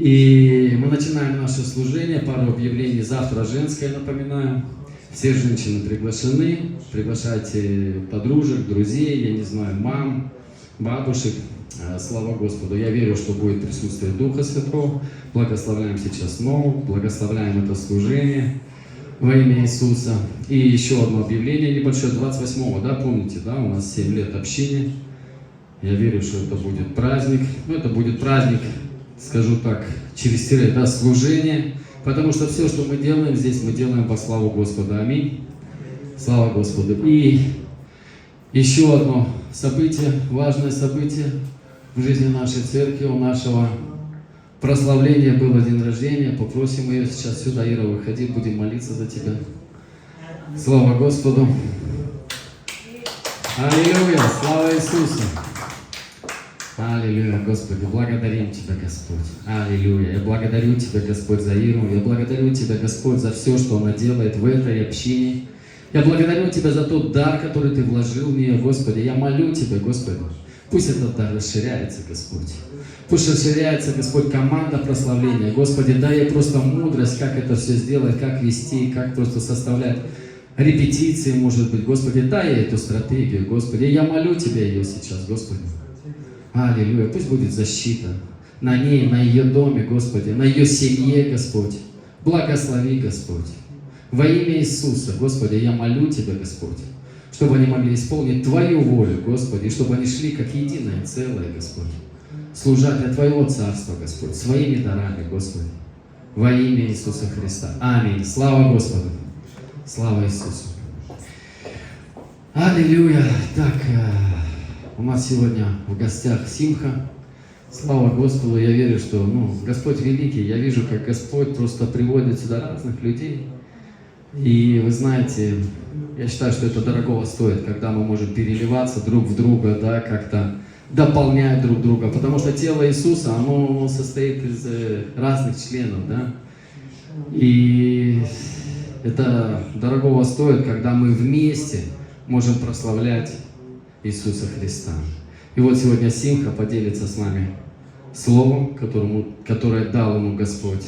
И мы начинаем наше служение, пару объявлений. Завтра женское, напоминаю. Все женщины приглашены. Приглашайте подружек, друзей, я не знаю, мам, бабушек. Слава Господу. Я верю, что будет присутствие Духа Святого. Благословляем сейчас нового, благословляем это служение во имя Иисуса. И еще одно объявление небольшое, 28-го, да, помните, да, у нас 7 лет общины. Я верю, что это будет праздник. Ну, это будет праздник, скажу так, через тире, да, служение. Потому что все, что мы делаем здесь, мы делаем во славу Господа. Аминь. Слава Господу. И еще одно событие, важное событие в жизни нашей церкви, у нашего прославления было день рождения. Попросим ее сейчас сюда, Ира, выходи, будем молиться за тебя. Слава Господу. Аллилуйя, слава Иисусу. Аллилуйя, Господи, благодарим Тебя, Господь. Аллилуйя. Я благодарю Тебя, Господь, за Иру. Я благодарю Тебя, Господь, за все, что она делает в этой общине. Я благодарю Тебя за тот дар, который Ты вложил в нее, Господи. Я молю Тебя, Господи, пусть этот дар расширяется, Господь. Пусть расширяется, Господь, команда прославления. Господи, дай ей просто мудрость, как это все сделать, как вести, как просто составлять репетиции, может быть. Господи, дай ей эту стратегию, Господи. Я молю Тебя ее сейчас, Господи. Аллилуйя. Пусть будет защита на ней, на ее доме, Господи, на ее семье, Господь. Благослови, Господь. Во имя Иисуса, Господи, я молю Тебя, Господь, чтобы они могли исполнить Твою волю, Господи, и чтобы они шли как единое целое, Господь, служа для Твоего Царства, Господь, своими дарами, Господи, во имя Иисуса Христа. Аминь. Слава Господу. Слава Иисусу. Аллилуйя. Так, у нас сегодня в гостях Симха. Слава Господу. Я верю, что Господь великий. Я вижу, как Господь просто приводит сюда разных людей. И вы знаете, я считаю, что это дорогого стоит, когда мы можем переливаться друг в друга, да, как-то дополнять друг друга. Потому что тело Иисуса, оно состоит из разных членов, да. И это дорогого стоит, когда мы вместе можем прославлять Иисуса Христа. И вот сегодня Симха поделится с нами словом, которое дал ему Господь.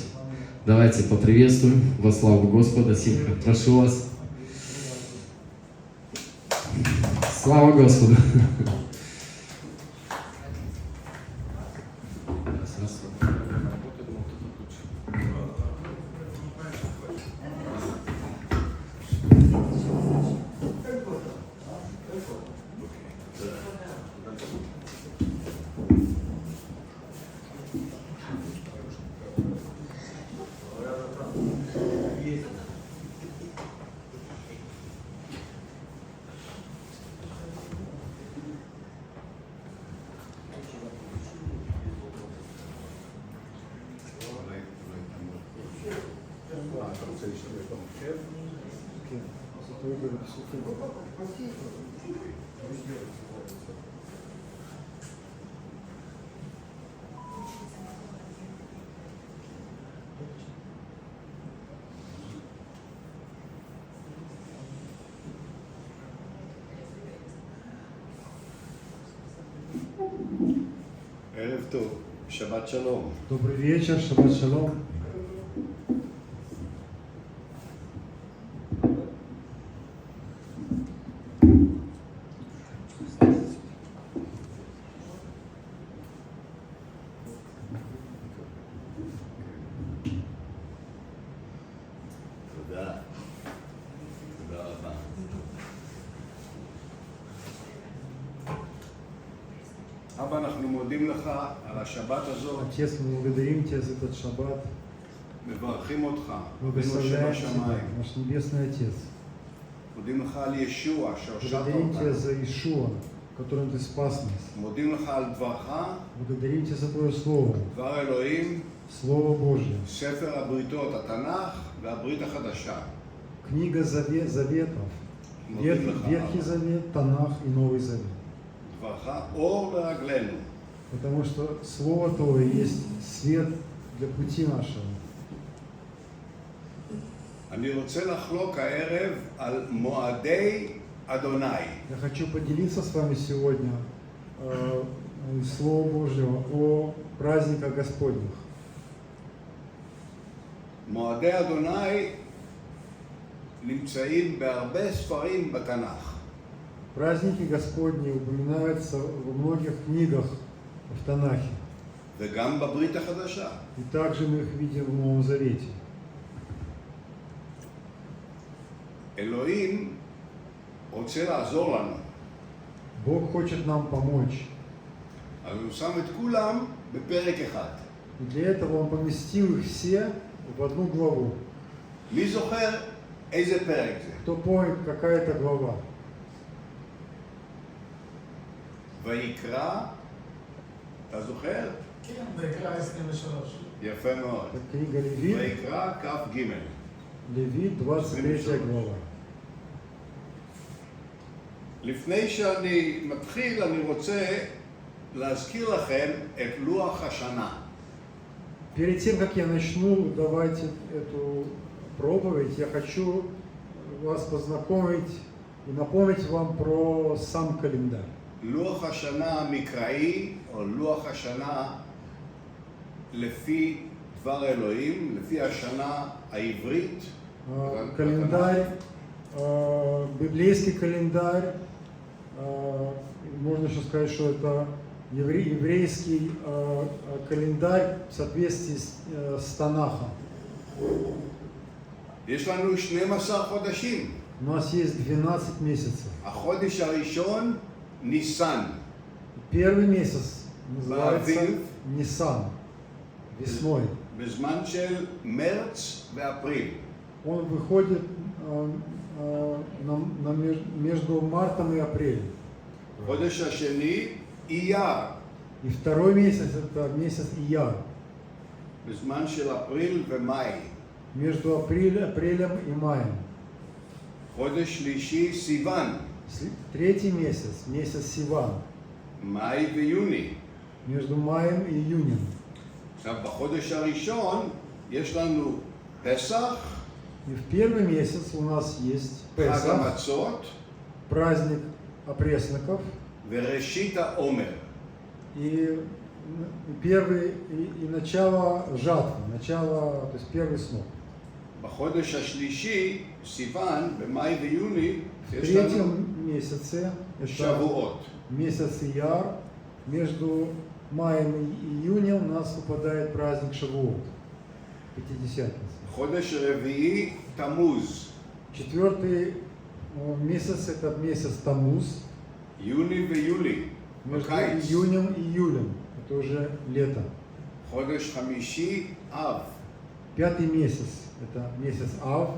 Давайте поприветствуем во славу Господа. Симха, прошу вас. Слава Господу. ערב טוב, שבת שלום. Добрый вечер, шаббат шалом. תודה. תודה רבה. אבא, אנחנו מודים לך על השבת הזאת, Отец, мы благодарим Тебя за этот шаббат. מברכים אותך, Мы אבינו благословляем Тебя, שבשמיים. наш Небесный Отец. מודים לך על ישוע שהושעת Благодарим Тебя אותנו. за Иешуа, которым Ты спас нас. מודים לך על דברך, Благодарим Тебя за Твое Слово, דבר אלוהים, Слово Божье. ספר הבריתות, התנ"ך והברית החדשה. Книга Заветов, מודים לך, Ветхий אבא. Завет, Танах и Новый Завет. דברך אור לרגלינו. Потому что Слово Твое есть свет для пути нашего. אני רוצה לחלוק הערב על מועדי אדוני. Я хочу поделиться с вами сегодня из Слова Божьего о праздниках Господних. מועדי אדוני נמצאים בהרבה ספרים בתנ"ך. Праздники Господни упоминаются во многих книгах в Танахе. וגם בברית החדשה. И также мы их видим в Новом Завете. אלוהים רוצה לעזור לנו, Бог хочет нам помочь. אז הוא שם את כולם בפרק אחד. И для этого Он поместил их все в одну главу. מי זוכר איזה פרק זה? Кто помнит, какая это глава? ויקרא, אתה זוכר? כן, ויקרא 23. יפה מאוד. Это книга Левит, ויקרא כ"ג. Левит, 23 глава. לפני שאני מתחיל, אני רוצה להזכיר לכם את לוח השנה. Перед тем, как я начну давать эту проповедь, я хочу вас познакомить и напомнить вам про сам календарь. לוח השנה המקראי, או לוח השנה לפי דבר אלוהים, לפי השנה העברית. Календарь, библейский календарь, можно еще сказать, что это еврейский календарь в соответствии с Танахом. יש לנו 12 חודשים. У нас есть 12 месяцев. החודש הראשון, ניסן. Первый месяц называется באביב. Нисан, весной. בזמן של מרץ ואפריל. Он выходит между мартом и апрелем. חודש השני, אייר. И второй месяц это месяц Ияр, בזמן של אפריל ומאי. между апрелем и маем. חודש שלישי, סיוון. Третий месяц, месяц Сиван, מאי ויוני. между маем и июнем. עכשיו, בחודש הראשון יש לנו פסח, И в первый месяц у нас есть חג Песах, המצות праздник опресноков, וראשית העומר. и первый и начало жатвы, начало, то есть первый сноп. בחודש השלישי, סיוון, במאי ויוני, В יש לנו третьем месяце, это שבועות. месяц Ияр, между маем и июнем у нас выпадает праздник Шавуот, Пятидесятница. חודש רביעי, תמוז. Четвертый месяц это месяц Тамуз, יוני ויולי, между בקיץ. июнем и июлем, это уже лето. חודש חמישי, אב. Пятый месяц это месяц Ав,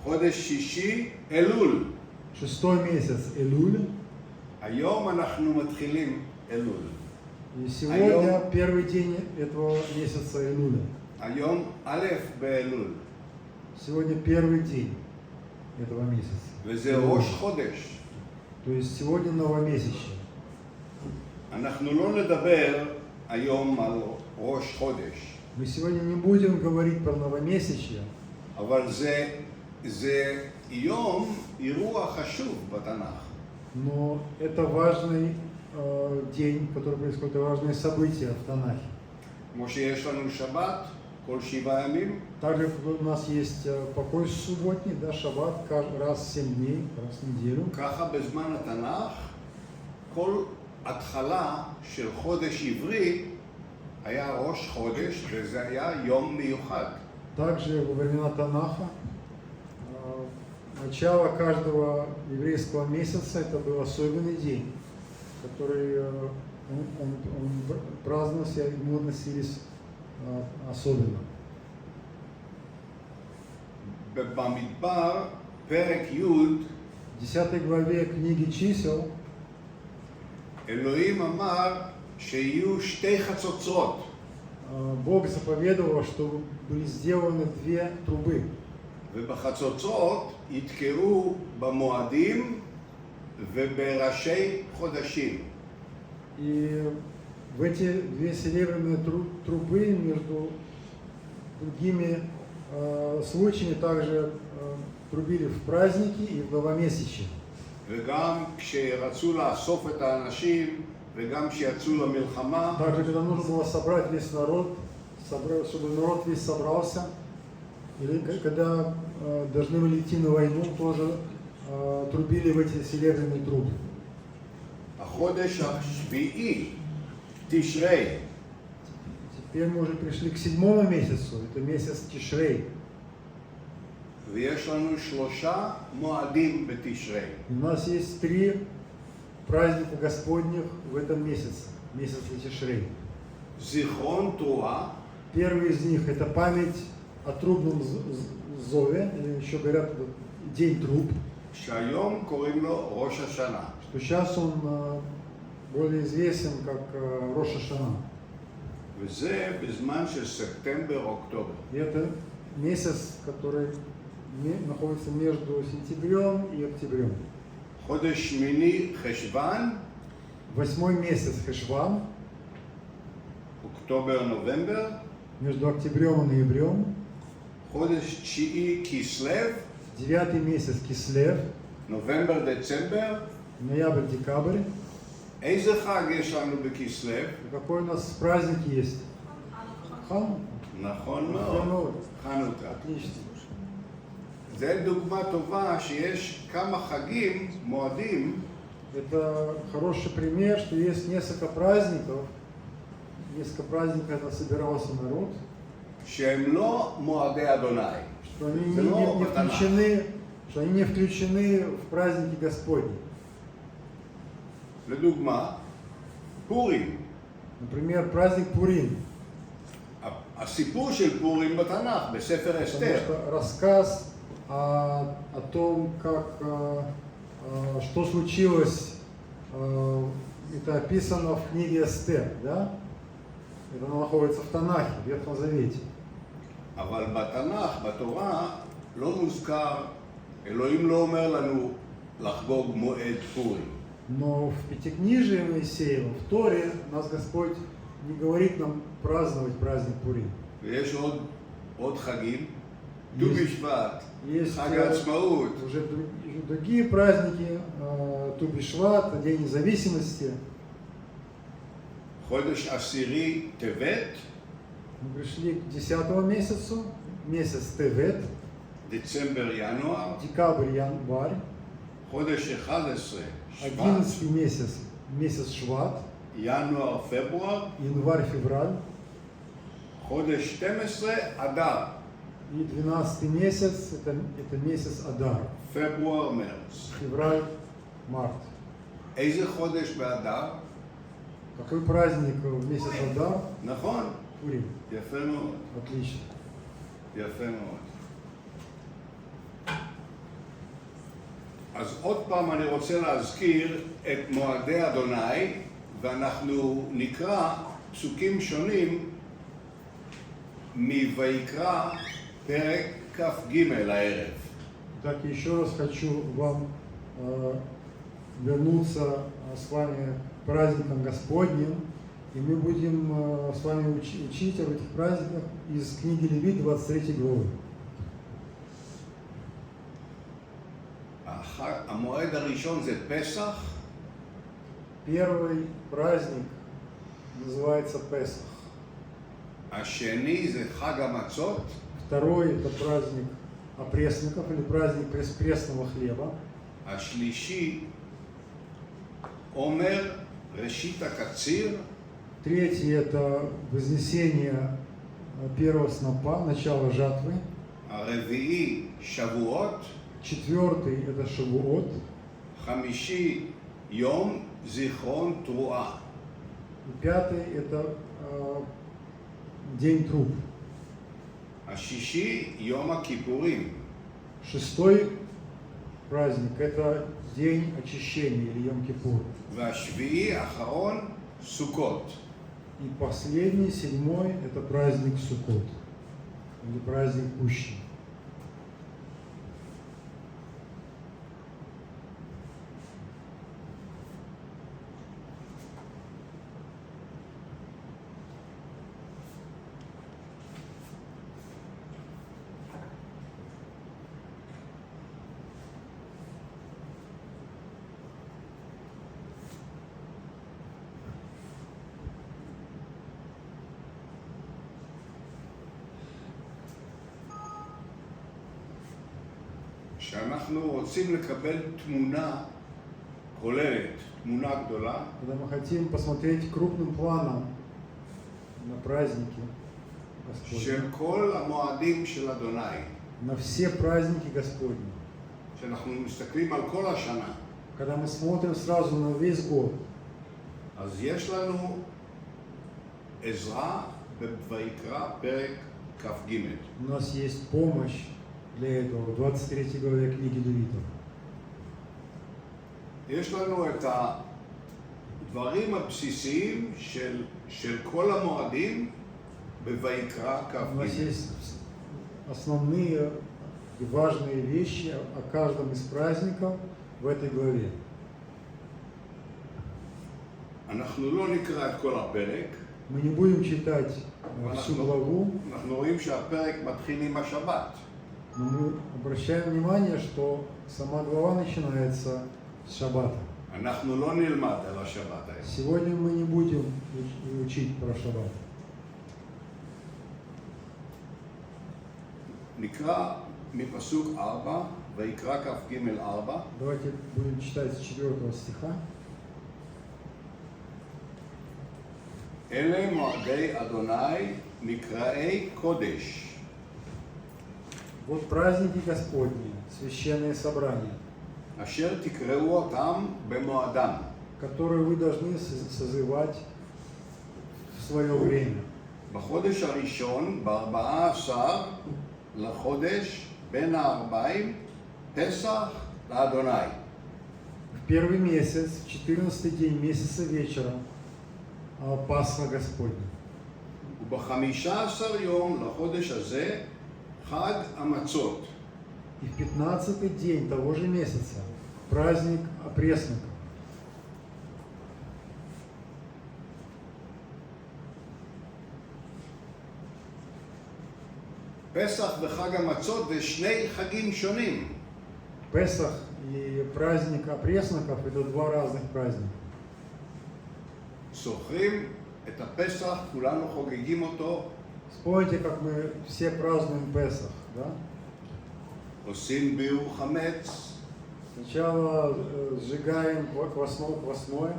חודש שישי, אלול. шестой месяц Элуль, היום אנחנו מתחילים אלול. и сегодня первый день этого месяца Элуля. היום א' באלול. Сегодня первый день этого месяца. וזה ראש חודש. То есть сегодня новомесячие. אנחנו לא נדבר היום על ראש חודש, Мы сегодня не будем говорить про новомесячие, אבל זה יום אירוע חשוב בתנ"ך. но это важный день, который происходит, важные события в Танахе. כמו שיש לנו שבת כל 7 ימים, Также как у нас есть покой субботний, да, шаббат раз в 7 дней, раз в неделю. ככה בזמן התנ"ך כל התחלה של חודש עברי היה ראש חודש וזה היה יום מיוחד. Также во времена Танаха начало каждого еврейского месяца это был особенный день, который он праздновался, ему относились особенно. במדבר פרק י' В 10 главе книги чисел אלוהים אמר שיהיו 2 חצוצרות. Бог заповедовал, что были сделаны 2 трубы. ובחצוצרות יתקעו במועדים ובראשי חודשים. И в эти 2 серебряные трубы между другими случаями также трубили в праздники и в новомесячье. וגם כשרצו לאסוף את האנשים וגם כשיצאו למלחמה, Также, когда нужно было собрать весь народ, чтобы народ весь собрался, Или когда должны были идти на войну, тоже трубили в эти серебряные трубы. החודש השביעי, תשרי, Теперь мы уже пришли к 7 месяцу, это месяц Тишрей. ויש לנו 3 מועדים בתשרי. У нас есть 3 праздника Господних в этом месяце, месяце Тишрей. זיכרון תרועה, Первый из них это память о трубном зове, или еще говорят день труб, שהיום קוראים לו ראש השנה. что сейчас он более известен как Рош ха-Шана. וזה בזמן של ספטמבר-אוקטובר. И это месяц, который находится между сентябрем и октябрем. חודש שמיני חשוון, 8 месяц Хешван, אוקטובר-נובמבר, между октябрем и ноябрем. חודש תשיעי כסלו, 9 месяц Кислев, נובמבר-דצמבר. ноябрь-декабрь. איזה חג יש לנו בכסלו? И какой у нас праздник есть? Ханука. נכון מאוד, Ханука. חנוכה. Отлично. זה דוגמה טובה שיש כמה חגים, מועדים, Это хороший пример, что есть несколько праздников, когда собирался народ, שהם לא מועדי אדוני. что они זה לא בתנ"ך. не включены в праздники Господни. לדוגמה, פורים. Например, праздник Пурим. הסיפור של פורים בתנ"ך, בספר Потому אסתר. что рассказ о том, что случилось, это описано в книге Эстер, да? Это находится в Танахе, в Ветхом Завете. אבל בתנ"ך, בתורה, לא מוזכר, אלוהים לא אומר לנו לחגוג מועד פורים. Но в Пятикнижии Моисеева, в Торе, нас Господь не говорит нам праздновать праздник Пурим. ויש עוד חגים, ט"ו בשבט, Есть חג העצמאות, уже другие праздники, Ту-Бишват, День независимости. חודש עשירי טבת, Мы пришли к 10 месяцу, месяц Тевет, דצמבר-ינואר, декабрь, январь, חודש 11, שבט, 11 месяц, месяц Шват, ינואר-פברואר, январь, февраль, חודש 12, אדר, и 12 месяц, это месяц Адар, פברואר-מרץ. февраль, март. איזה חודש באדר? Какой праздник в месяц Адар? נכון, Пурим. יפה מאוד, Отлично. יפה מאוד. אז עוד פעם אני רוצה להזכיר את מועדי אדוני, ואנחנו נקרא פסוקים שונים מויקרא פרק כ"ג הערב. Так, еще раз хочу вам вернуться с вами к праздникам Господним, и мы будем с вами учить об этих праздниках из книги Левит 23 главы. המועד הראשון זה פסח, Первый праздник называется Песах. השני זה חג המצות, Второй – это праздник опресноков или праздник пресного хлеба. השלישי עומר, ראשית הקציר, Третий – это вознесение первого снопа, начало жатвы. הרביעי שבועות, Четвертый – это Шавуот. חמישי יום זיכרון תרועה, И пятый – это День труб. השישי יום הכיפורים, Шестой праздник – это День очищения или Йом-Кипур. והשביעי האחרון סוכות. И последний, 7-й – это праздник Суккот или праздник Пущи. כשאנחנו רוצים לקבל תמונה כוללת, תמונה גדולה, Когда мы хотим посмотреть крупным планом на праздники של Господни, כל המועדים של אדוני, на все праздники Господни, כשאנחנו מסתכלים על כל השנה, когда мы смотрим сразу на весь год, אז יש לנו עזרה בויקרא פרק כ"ג. у нас есть помощь для этого в 23 главе книги Левитов. יש לנו את הדברים הבסיסיים של כל המועדים בויקרא У нас כ"ג. есть основные и важные вещи о каждом из праздников в этой главе. אנחנו לא נקרא את כל הפרק, Мы не будем читать всю главу, אנחנו רואים שהפרק מתחיל עם השבת. но мы обращаем внимание, что сама глава начинается с шаббата. אנחנו לא נלמד על השבת היום. Сегодня мы не будем учить про шаббат. נקרא מפסוק 4, ויקרא כ"ג 4, Давайте будем читать с 4 стиха. אלה מועדי אדוני נקראי קודש, Вот праздники Господни, священные собрания, אשר תקראו אותם במועדם. которые вы должны созывать в свое время. בחודש הראשון, ב-14 לחודש, בין הערביים, פסח לאדוני. В первый месяц, в 14-й день месяца вечером, Пасха Господня. וב-15 יום לחודש הזה, חג המצות. И в 15-й день того же месяца праздник опресноков. פסח וחג המצות זה שני חגים שונים. Песах и праздник опресноков – это два разных праздника. זוכרים את הפסח, כולנו חוגגים אותו, Вспомните, как мы все празднуем Песах, да? עושים ביעור חמץ, Сначала сжигаем квасное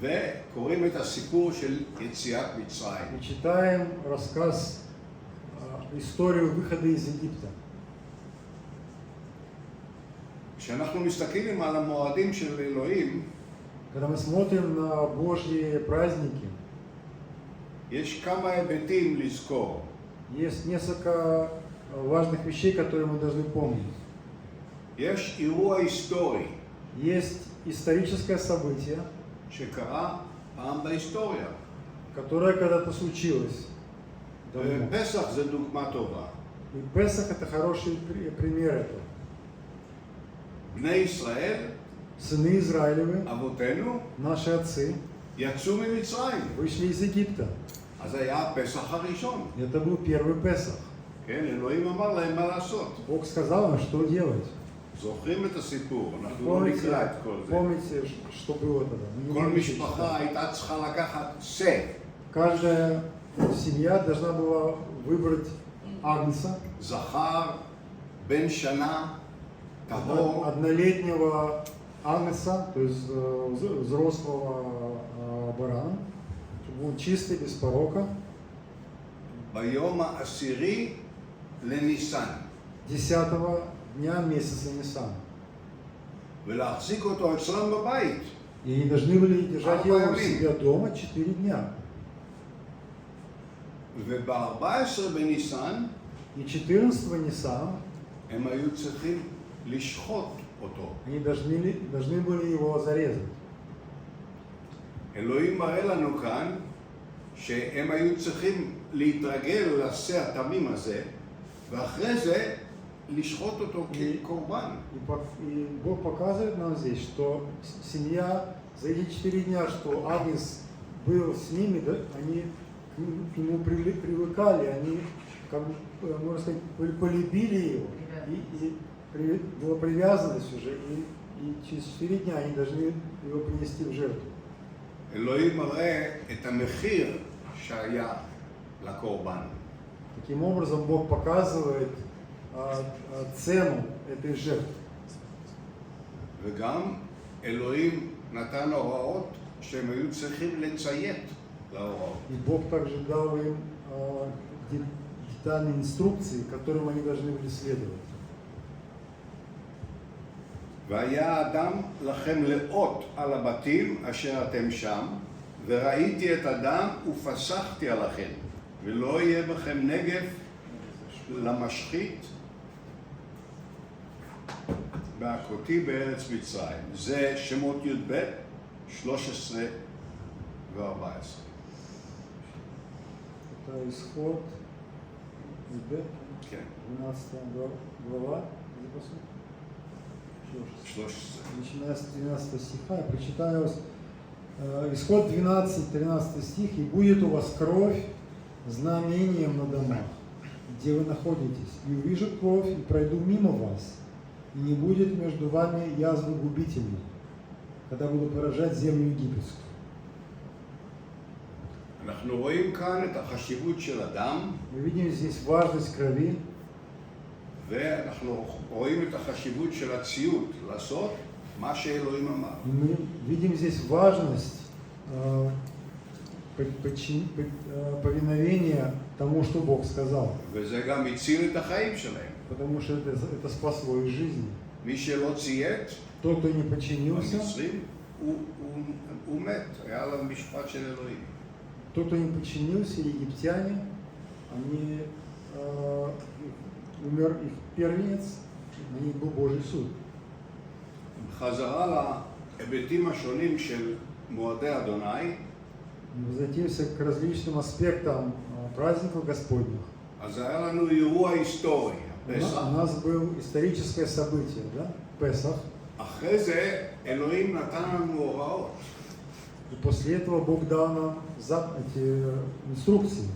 וקוראים את הסיפור של יציאת מצרים. и читаем рассказ, историю выхода из Египта. כשאנחנו מסתכלים על המועדים של אלוהים, Когда мы смотрим на Божьи праздники, יש כמה היבטים לזכור. есть несколько важных вещей, которые мы должны помнить. יש אירוע היסטורי Есть историческое событие, שקרה פעם בהיסטוריה. которое когда-то случилось давно. ופסח זה דוגמה טובה. И Песах – это хороший пример этого. בני ישראל, Сыны Израилевы, אבותינו, наши отцы, יצאו ממצרים. вышли из Египта. אז היה הפסח הראשון. Это был первый Песах. כן, אלוהים אמר להם מה לעשות. Бог сказал им, что делать. זוכרים את הסיפור, אנחנו לא נקרא את כל זה. Помните, что было тогда? Мы не כל будем משפחה читать. הייתה צריכה לקחת שה, Каждая семья должна была выбрать агнца, זכר, בן שנה, טהור, однолетнего агнца, то есть взрослого барана, чтобы он чистый, без порока. ביום העשירי לניסן, 10-го дня месяца Нисан. ולהחזיק אותו אצלם בבית. И они должны были держать его у Арбаямим. себя дома 4 дня. וב-14 בניסן И 14-го Нисан הם היו צריכים לשחוט אותו. они должны были его зарезать. אלוהים מראה לנו כאן שהם היו צריכים להתרגל לשה התמים הזה, ואחרי זה לשחוט אותו כקורבן. И Бог показывает нам здесь, что семья за эти 4 дня, что агнец был с ними, да, они к нему привыкали, они, как бы, можно сказать, полюбили его, и была привязанность уже, и через 4 дня они должны его принести в жертву. אלוהים מראה את המחיר שהיה לקורבן. Таким образом, Бог показывает цену этой жертвы. וגם אלוהים נתן הוראות שהם היו צריכים לציית להוראות. И Бог также дал им детальные инструкции, которым они должны были следовать. והיה האדם לכם לאות על הבתים אשר אתם שם, וראיתי את הדם ופסחתי עליכם, ולא יהיה בכם נגף למשחית בהכותי בארץ מצרים. זה שמות י"ב 13 ו-14. Это исход, Исход, כן, 12 глава, 13. начиная с 12 стиха, я прочитаю исход 12-13 стих, «И будет у вас кровь знамением на домах, где вы находитесь, и увижу кровь, и пройду мимо вас, и не будет между вами язвы губительной, когда буду поражать землю египетскую». אנחנו רואים כאן את החשיבות של אדם, Мы видим здесь важность крови, ואנחנו רואים את החשיבות של הציות, לעשות מה שאלוהים אמר. и мы видим здесь важность повиновения тому, что Бог сказал, וזה גם הציל את החיים שלהם. потому что это спасло их жизни. מי שלא ציית, Тот, кто не подчинился, המצרים, הוא מת, היה עליו משפט של אלוהים. тот, кто не подчинился, египтяне, они, умер их первенец, на них был Божий суд. בחזרה להיבטים השונים של מועדי אדוני, Возвратимся к различным аспектам праздников Господних. אז היה לנו אירוע היסטורי, У פסח. нас было историческое событие, да? Песах. אחרי זה אלוהים נתן לנו הוראות. И после этого Бог дал нам эти инструкции.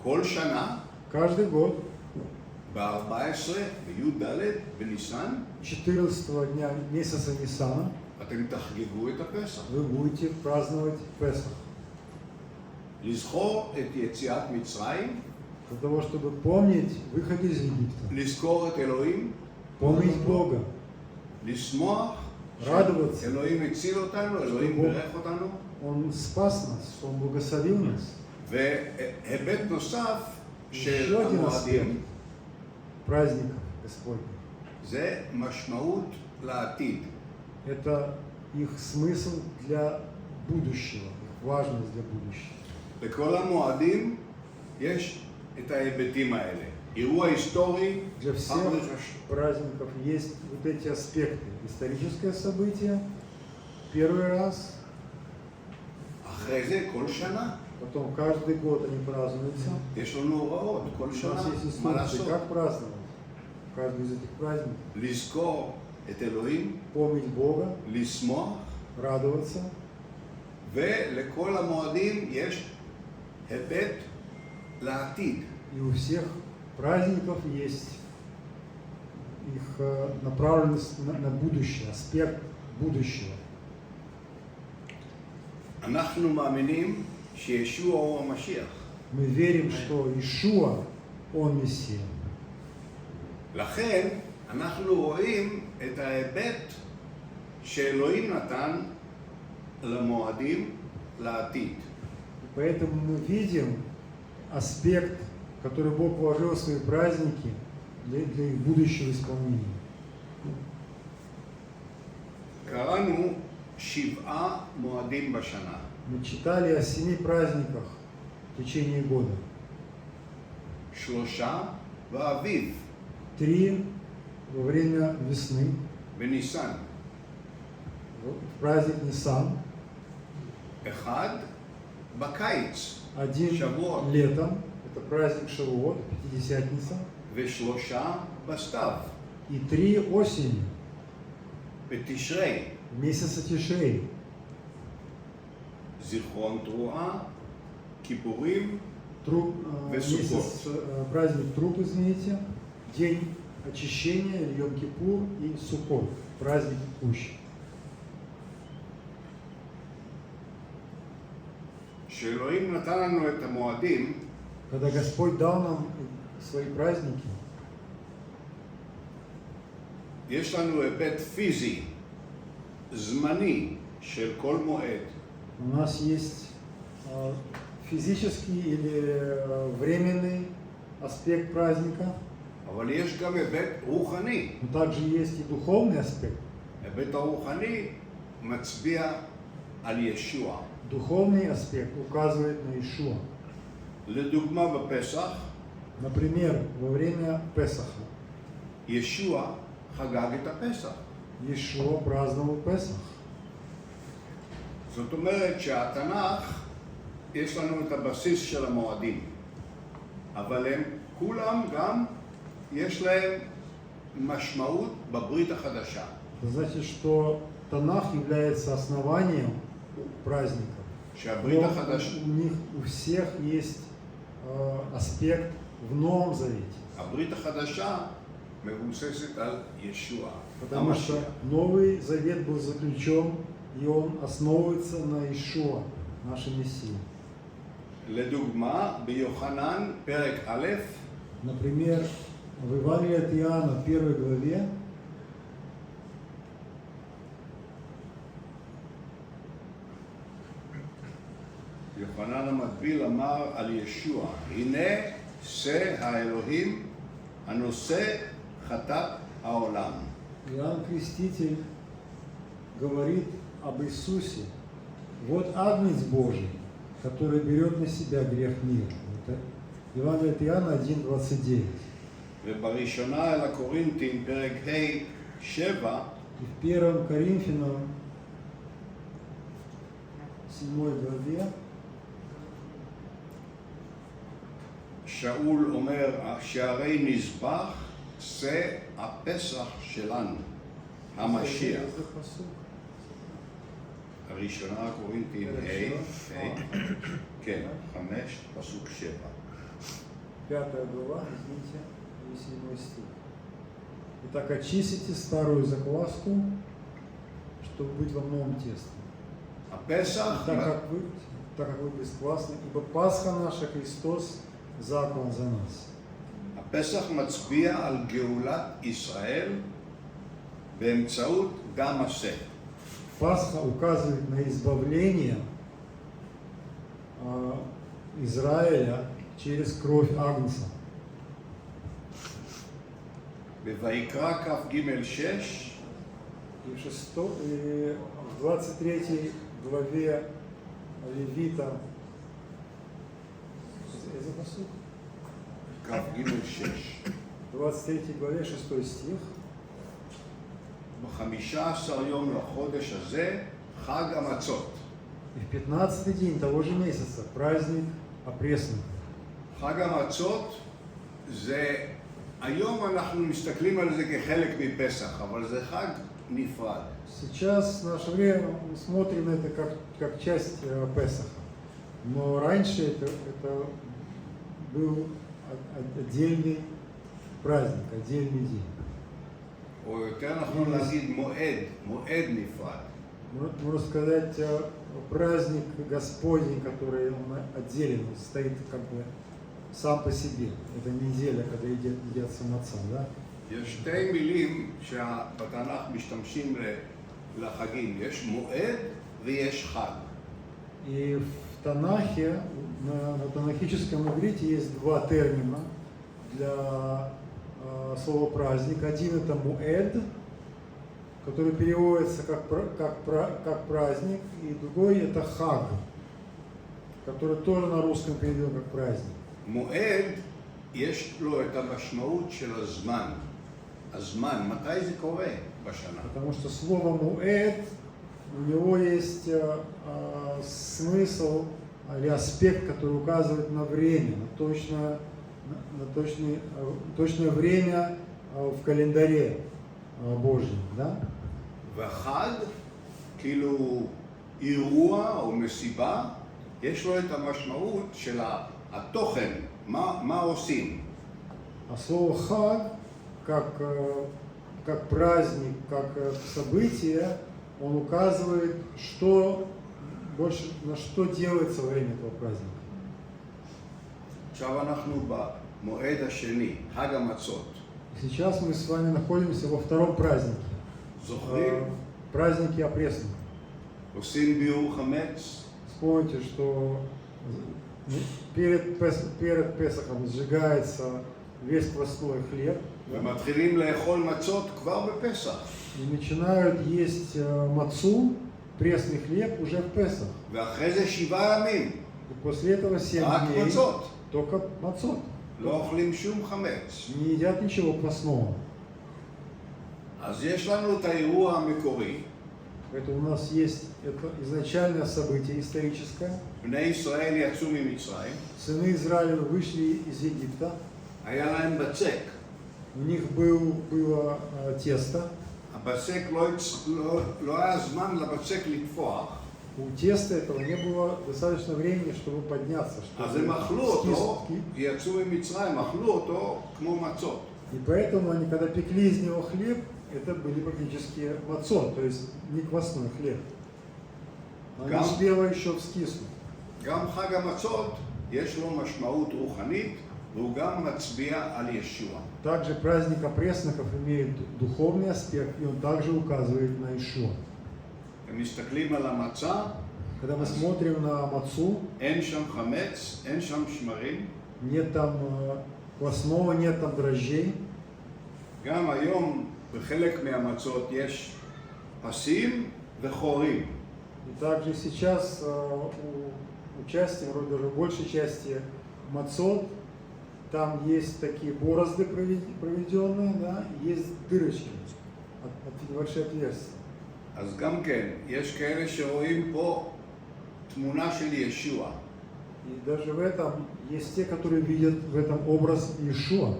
כל שנה, Каждый год, ב-14 בי"ד בניסן, 14 дня месяца Ниссана, אתם תחגגו את הפסח. вы будете праздновать Песах. לזכור את יציאת מצרים, Для того, чтобы помнить выход из Египта. לזכור את אלוהים, Помнить Бога. לשמוח, радоваться. אלוהים הציל אותנו, אלוהים בירך אותנו. Он спас нас, Он благословил нас. והיבט נוסף של еще один аспект המועדים, праздников Господних. זה משמעות לעתיד. Это их смысл для будущего, их важность для будущего. לכל המועדים יש את ההיבטים האלה. אירוע היסטורי, Для всех праздников есть вот эти аспекты. Историческое событие, первый раз, אחרי זה כל שנה. потом каждый год они празднуются. יש לנו הוראות, כל У нас שנה, есть מה инструкции, לעשות. как праздновать каждый из этих праздников. לזכור את אלוהים, Помнить Бога, לשמוח, радоваться. ולכל המועדים יש היבט לעתיד. И у всех праздников есть их направленность на будущее, аспект будущего. אנחנו מאמינים שישוע הוא המשיח. Мы верим, что Иешуа, Он Мессия. לכן אנחנו רואים את ההיבט שאלוהים נתן למועדים לעתיד. Поэтому мы видим аспект, который Бог вложил в свои праздники для их будущего исполнения. קראנו 7 מועדים בשנה. Мы читали о 7 праздниках в течение года. 3 באביב, 3 во время весны, בניסן. в праздник Ниссан, 1 בקיץ, 1 שבועות. летом, это праздник Шавуот, Пятидесятница, ו3 בסתיו, и 3 осенью, בתשרי, в месяце Тишрей, זיכרון תרועה, כיפורים, месяц, праздник Труп, извините, день очищения, Йом-Кипур и Суккот, праздник Кущ. שאלוהים נתן לנו את המועדים, Когда Господь дал нам свои праздники, יש לנו היבט פיזי, זמני, של כל מועד. У нас есть физический или временный аспект праздника, אבל יש גם היבט רוחני. но также есть и духовный аспект. ההיבט הרוחני מצביע על ישוע. Духовный аспект указывает на Иешуа. לדוגמה בפסח, Например, во время Песаха ישוע חגג את הפסח. Иешуа праздновал Песах. זאת אומרת שהתנ"ך, יש לנו את הבסיס של המועדים, אבל הם כולם גם, יש להם משמעות בברית החדשה. Это значит, что Танах является основанием праздника. שהברית Но החדשה, у них у всех есть аспект в Новом Завете. הברית החדשה מבוססת על ישוע, Потому что המשיח. Новый Завет был заключен, и он основывается на Иешуа, нашем Мессии. לדוגמה, ביוחנן פרק א', Например, в Евангелии от Иоанна, 1 главе, יוחנן המטביל אמר על ישוע, הנה שא האלוהים הנושא חטאת העולם. Иоанн Креститель говорит об Иисусе. Вот Агнец Божий, который берет на себя грех мира. Это Евангелие от Иоанна 1:29. ובראשונה אל הקורינתים, פרק ה' 7, И в 1 Коринфянам 7 главе שאול אומר שהרי נזבח שא הפסח שלנו, המשיח. איזה פסוק? הראשונה הקורינתים ה', כן, 5, פסוק 7. 5 глава, извините, и 7 стих. Итак, очистите старую закваску, чтобы быть во новом тесте. הפסח, Так как вы бесквасны, ибо Пасха наша Христос заклан за нас. הפסח מצביע על גאולת ישראל באמצעות דם השא. Пасха указывает на избавление Израиля через кровь Агнца. בויקרא כ"ג 6, И в 23 главе Левита, כ"ג 6, 23 главе 6 стих, ב-15 יום לחודש הזה חג המצות. и в 15 день того же месяца праздник опресноков. חג המצות זה, היום אנחנו מסתכלים על זה כחלק מפסח, אבל זה חג נפרד. Сейчас, в наше время, мы смотрим на это как часть Песаха. Но раньше это был отдельный праздник, отдельный день. או יותר נכון להגיד מועד נפרד. Можно сказать, праздник Господень, который он отделен, стоит как бы сам по себе. Это неделя, когда едятся маца, да? יש שתי מילים שבתנ"ך משתמשים לחגים, יש מועד ויש חג. И в Танахе, на танахическом иврите есть два термина для слова праздник. Один это муэд, который переводится как праздник, и другой это хаг, который тоже на русском переведен как праздник. מועד, יש לו את המשמעות של הזמן. הזמן, מתי זה קורה בשנה? Потому что слово муэд, у него есть смысл или аспект, который указывает на время, на точное время в календаре Божьем, да? והחג, כאילו אירוע או מסיבה, יש לו את המשמעות של התוכן, מה עושים. А слово хаг, как праздник, как событие, он указывает, на что делается во время этого праздника. עכשיו אנחנו במועד השני, חג המצות. Сейчас мы с вами находимся во втором празднике. זוכרים? Празднике опресноков. עושים ביעור חמץ, Вспомните, что перед Песохом сжигается весь квасной хлеб, ומתחילים לאכול מצות כבר בפסח. и начинают есть мацу, пресный хлеб, уже в Песах. ואחרי זה 7 ימים, И после этого 7 רק дней מצות. только мацот. לא אוכלים שום חמץ. Не едят ничего квасного. אז יש לנו את האירוע המקורי, Это у нас есть это изначальное событие историческое. בני ישראל יצאו ממצרים, Сыны Израиля вышли из Египта. היה להם בצק. У них было тесто. הבצק לא היה זמן לבצק לטפוח, У теста этого не было достаточно времени, чтобы подняться, אז чтобы הם אכלו אותו, скис- יצאו ממצרים, אכלו אותו כמו מצות. И поэтому они, когда пекли из него хлеб, это были практически мацот, то есть не квасной хлеб. Он не Гам. успела еще вскиснуть. גם חג המצות יש לו משמעות רוחנית, והוא גם מצביע על ישוע. Также праздник опресноков имеет духовный аспект, и он также указывает на Ишуа. הם מסתכלים על המצה, Когда мы смотрим на мацу, אין שם חמץ, אין שם שמרים. нет там квасного, нет там дрожжей. גם היום בחלק מהמצות יש פסים וחורים. И также сейчас у части, вроде даже большей части мацот, там есть такие борозды проведенные, да, и есть дырочки, большие отверстия. אז גם כן, יש כאלה שרואים פה תמונה של ישוע. И даже в этом есть те, которые видят в этом образ Иешуа,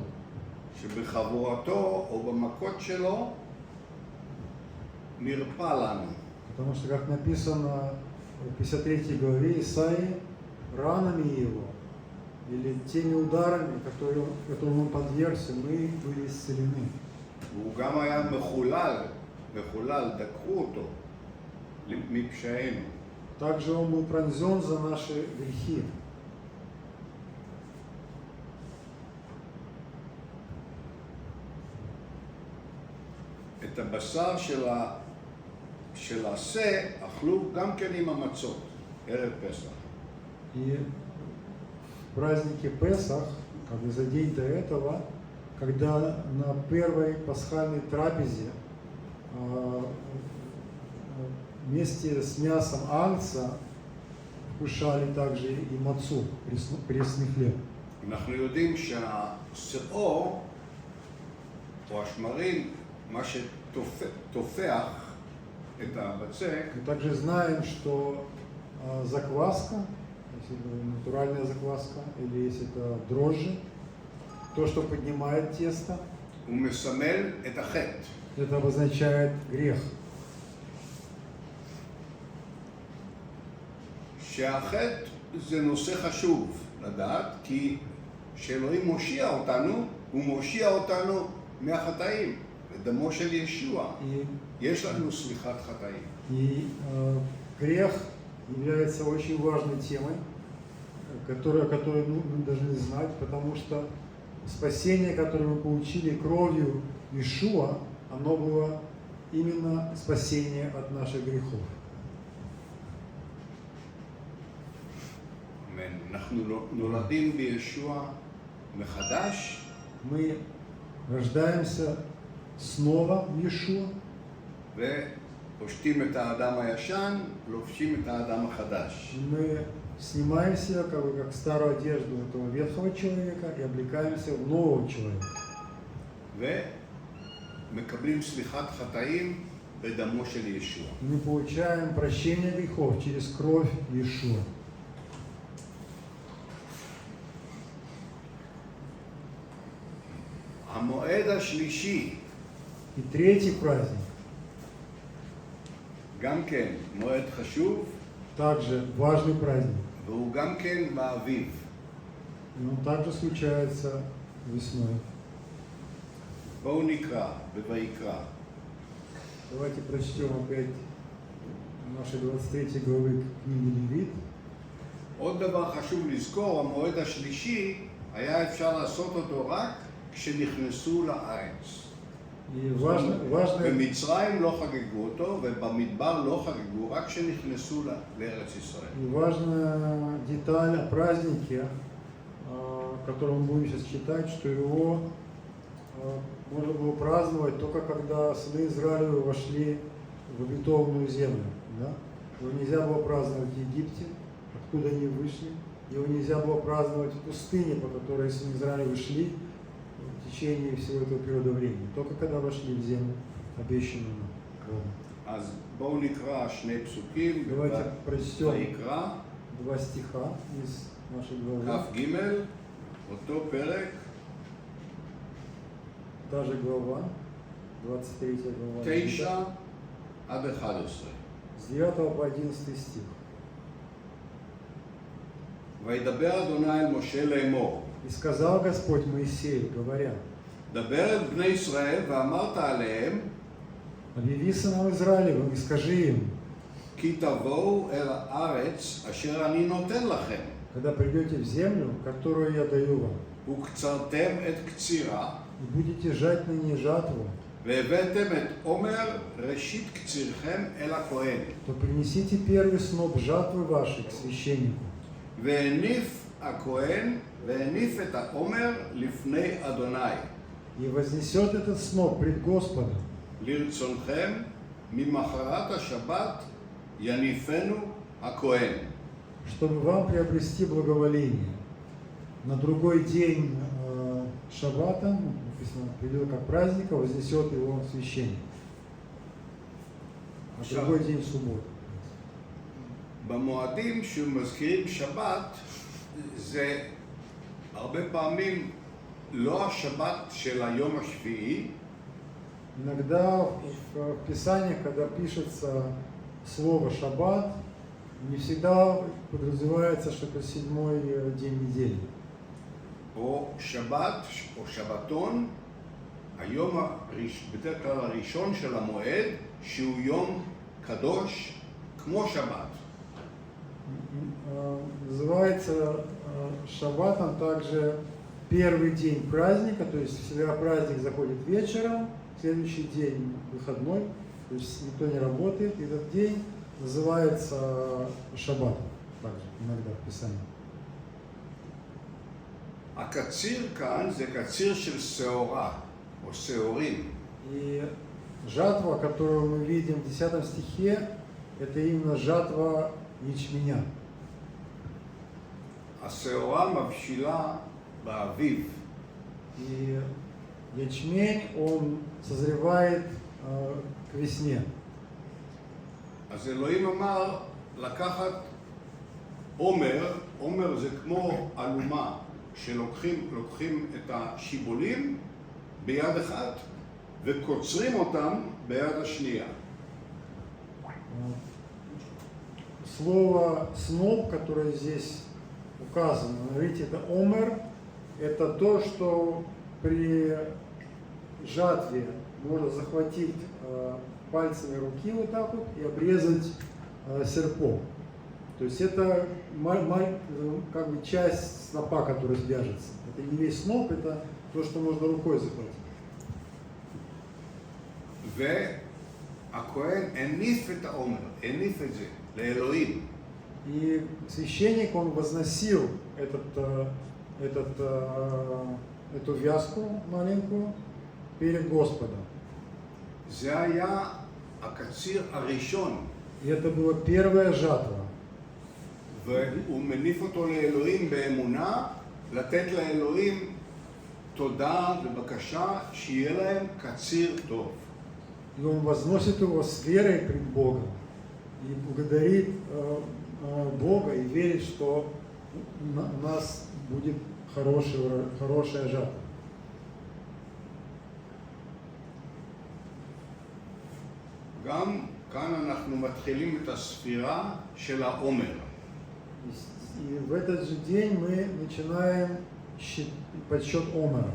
שבחבורתו או במכות שלו נרפא לנו. потому что, как написано в 53 главе Исаии, ранами его или теми ударами, которым он подвергся, мы были исцелены. והוא גם היה מחולל, דקרו אותו מפשענו. Также он был пронзен за наши грехи. את הבשר של השה אכלו גם כן עם המצות, ערב פסח. И в празднике Песах, как бы за день до этого, когда на первой пасхальной трапезе вместе с мясом агнца вкушали также и мацу, пресный хлеб. אנחנו יודעים שהשאור או השמרים, מה שתופח את הבצק, Мы также знаем, что закваска, если это натуральная закваска, или если это дрожжи, то, что поднимает тесто, הוא מסמל את החטא. это обозначает грех. שהחטא זה נושא חשוב לדעת, כי כשאלוהים מושיע אותנו, הוא מושיע אותנו מהחטאים. בדמו של ישוע יש לנו סליחת חטאים. И грех является очень важной темой, которую мы должны знать, потому что спасение, которое мы получили кровью Иешуа, оно было именно спасение от наших грехов. אמן. אנחנו נולדים בישוע מחדש, Мы рождаемся снова в Иешуа, ופושטים את האדם הישן, לובשים את האדם החדש. и мы снимаем себя как старую одежду этого ветхого человека и облекаемся в нового человека. ומקבלים סליחת חטאים בדמו של ישוע. И мы получаем прощение грехов через кровь Иешуа. המועד השלישי, И третий праздник, גם כן מועד חשוב, также важный праздник. והוא גם כן באביב. И он также случается весной. בואו נקרא בויקרא. Давайте прочтем опять наши 23 главы книги Левит. עוד דבר חשוב לזכור, המועד השלישי היה אפשר לעשות אותו רק כשנכנסו לארץ. И важно, במצרים לא חגגו אותו, ובמדבר לא חגגו, רק כשנכנסו לארץ ישראל. и важная деталь о празднике, который мы будем сейчас читать, что его можно было праздновать только когда сыны Израиля вошли в обетованную землю. Да? Его нельзя было праздновать в Египте, откуда они вышли. Его нельзя было праздновать в пустыне, по которой сыны Израиля вышли в течение всего этого периода времени. Только когда вошли в землю, обещанную Богом. אז בואו נקרא שני פסוקים, Давайте прочтем ויקרא, 2 стиха из нашей главы. כ"ג, אותו פרק, Та же глава, 23 глава. 9 עד 11. С 9 по 11 стих. וידבר אדוני אל משה לאמור, И сказал Господь Моисею, говоря: דבר אל בני ישראל ואמרת עליהם, объяви сынам Израилевым и скажи им, כי תבואו אל הארץ אשר אני נותן לכם, когда придете в землю, которую я даю вам, וקצרתם את קצירה, и будете жать на ней жатву, והבאתם את עומר ראשית קצירכם אל הכהן, то принесите первый сноп жатвы вашей к священнику. והניף הכהן, והניף את העומר לפני אדוני. И вознесет этот сноп пред Господом. לרצונכם, ממחרת השבת יניפנו הכהן. Чтобы вам приобрести благоволение. На другой день шаббата, написано, придет как праздника, вознесет его священник. А другой день в субботу. במועדים שמזכירים שבת, זה הרבה פעמים לא השבת של היום השביעי, Иногда в Писании, когда пишется слово «шаббат», не всегда подразумевается, что это 7-й день недели. או שבת או שבתון, היום בדרך כלל הראשון של המועד, שהוא יום קדוש כמו שבת. Называется шаббатом также первый день праздника, то есть всегда праздник заходит вечером, следующий день выходной, то есть никто не работает, и этот день называется шаббатом, также иногда в Писании. הקציר כאן זה קציר של שעורה, או שעורים. И жатва, которую мы видим в 10 стихе, это именно жатва ячменя. השעורה מבשילה באביב. И ячмень, он созревает к весне. אז אלוהים אמר לקחת עומר, עומר זה כמו אלומה, שלוקחים את השיבולים ביד אחת וקוצרים אותם ביד השנייה. Слово «сноп», которое здесь указано, видите, это омер, это то, что при жатве можно захватить пальцами руки вот так вот и обрезать серпом. То есть это как бы часть снопа, которая свяжется. Это не весь сноп, это то, что можно рукой захватить. והכהן הניף את העומר, הניף את זה לאלוהים. И священник, он возносил эту вязку маленькую перед Господом. זה היה הקציר הראשון. И это была первая жатва. והוא מניף אותו לאלוהים באמונה, לתת לאלוהים תודה ובקשה שיהיה להם קציר טוב. И он возносит его с верой пред Богом. И благодарит Бога и верит, что у нас будет хорошая жатва. גם כאן אנחנו מתחילים את הספירה של העומר. И в этот же день мы начинаем подсчет омера.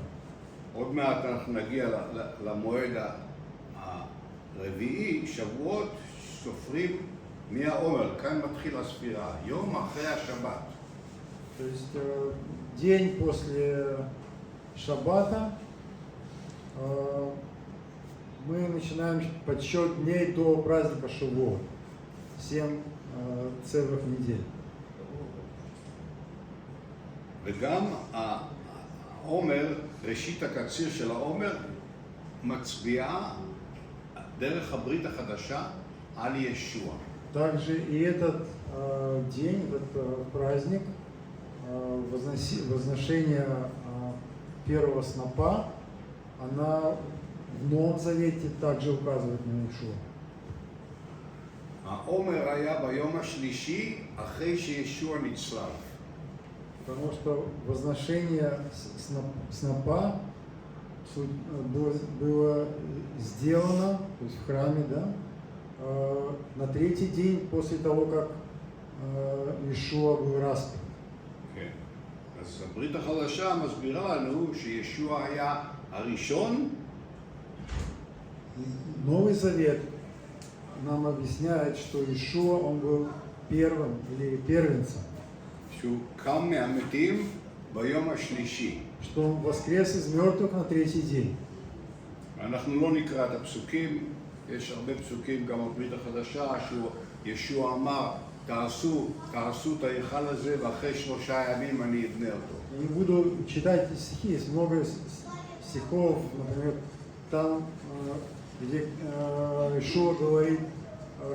עוד מעט אנחנו נגיע למועד הרביעי, שבועות, סופרים מהעומר, כאן מתחיל הספירה, יום אחרי השבת. То есть день после шаббата мы начинаем подсчет дней до праздника Шавуот. 7 целых недель. וגם העומר, ראשית הקציר של העומר, מצביעה דרך הברית החדשה על ישוע. Также и этот день, этот праздник возношения первого снопа, она в Новом Завете также указывает на Иешуа. העומר היה ביום השלישי אחרי שישוע נצלב. Потому что возношение снопа было сделано, то есть в храме, да, на третий день после того, как Иешуа был распят. כן. אז הברית החדשה מסבירה לנו שישוע היה הראשון, Новый Завет нам объясняет, что Иешуа, он был первым или первенцем, שהוא קם מהמתים ביום השלישי. что он воскрес из мертвых на третий день. אנחנו לא נקרא את הפסוקים, יש הרבה פסוקים גם בברית החדשה, שישוע אמר, תעשו את ההיכל הזה ואחרי 3 ימים אני אבנה אותו. Я не буду читать эти стихи, есть много стихов, например, там, где Иешуа говорит,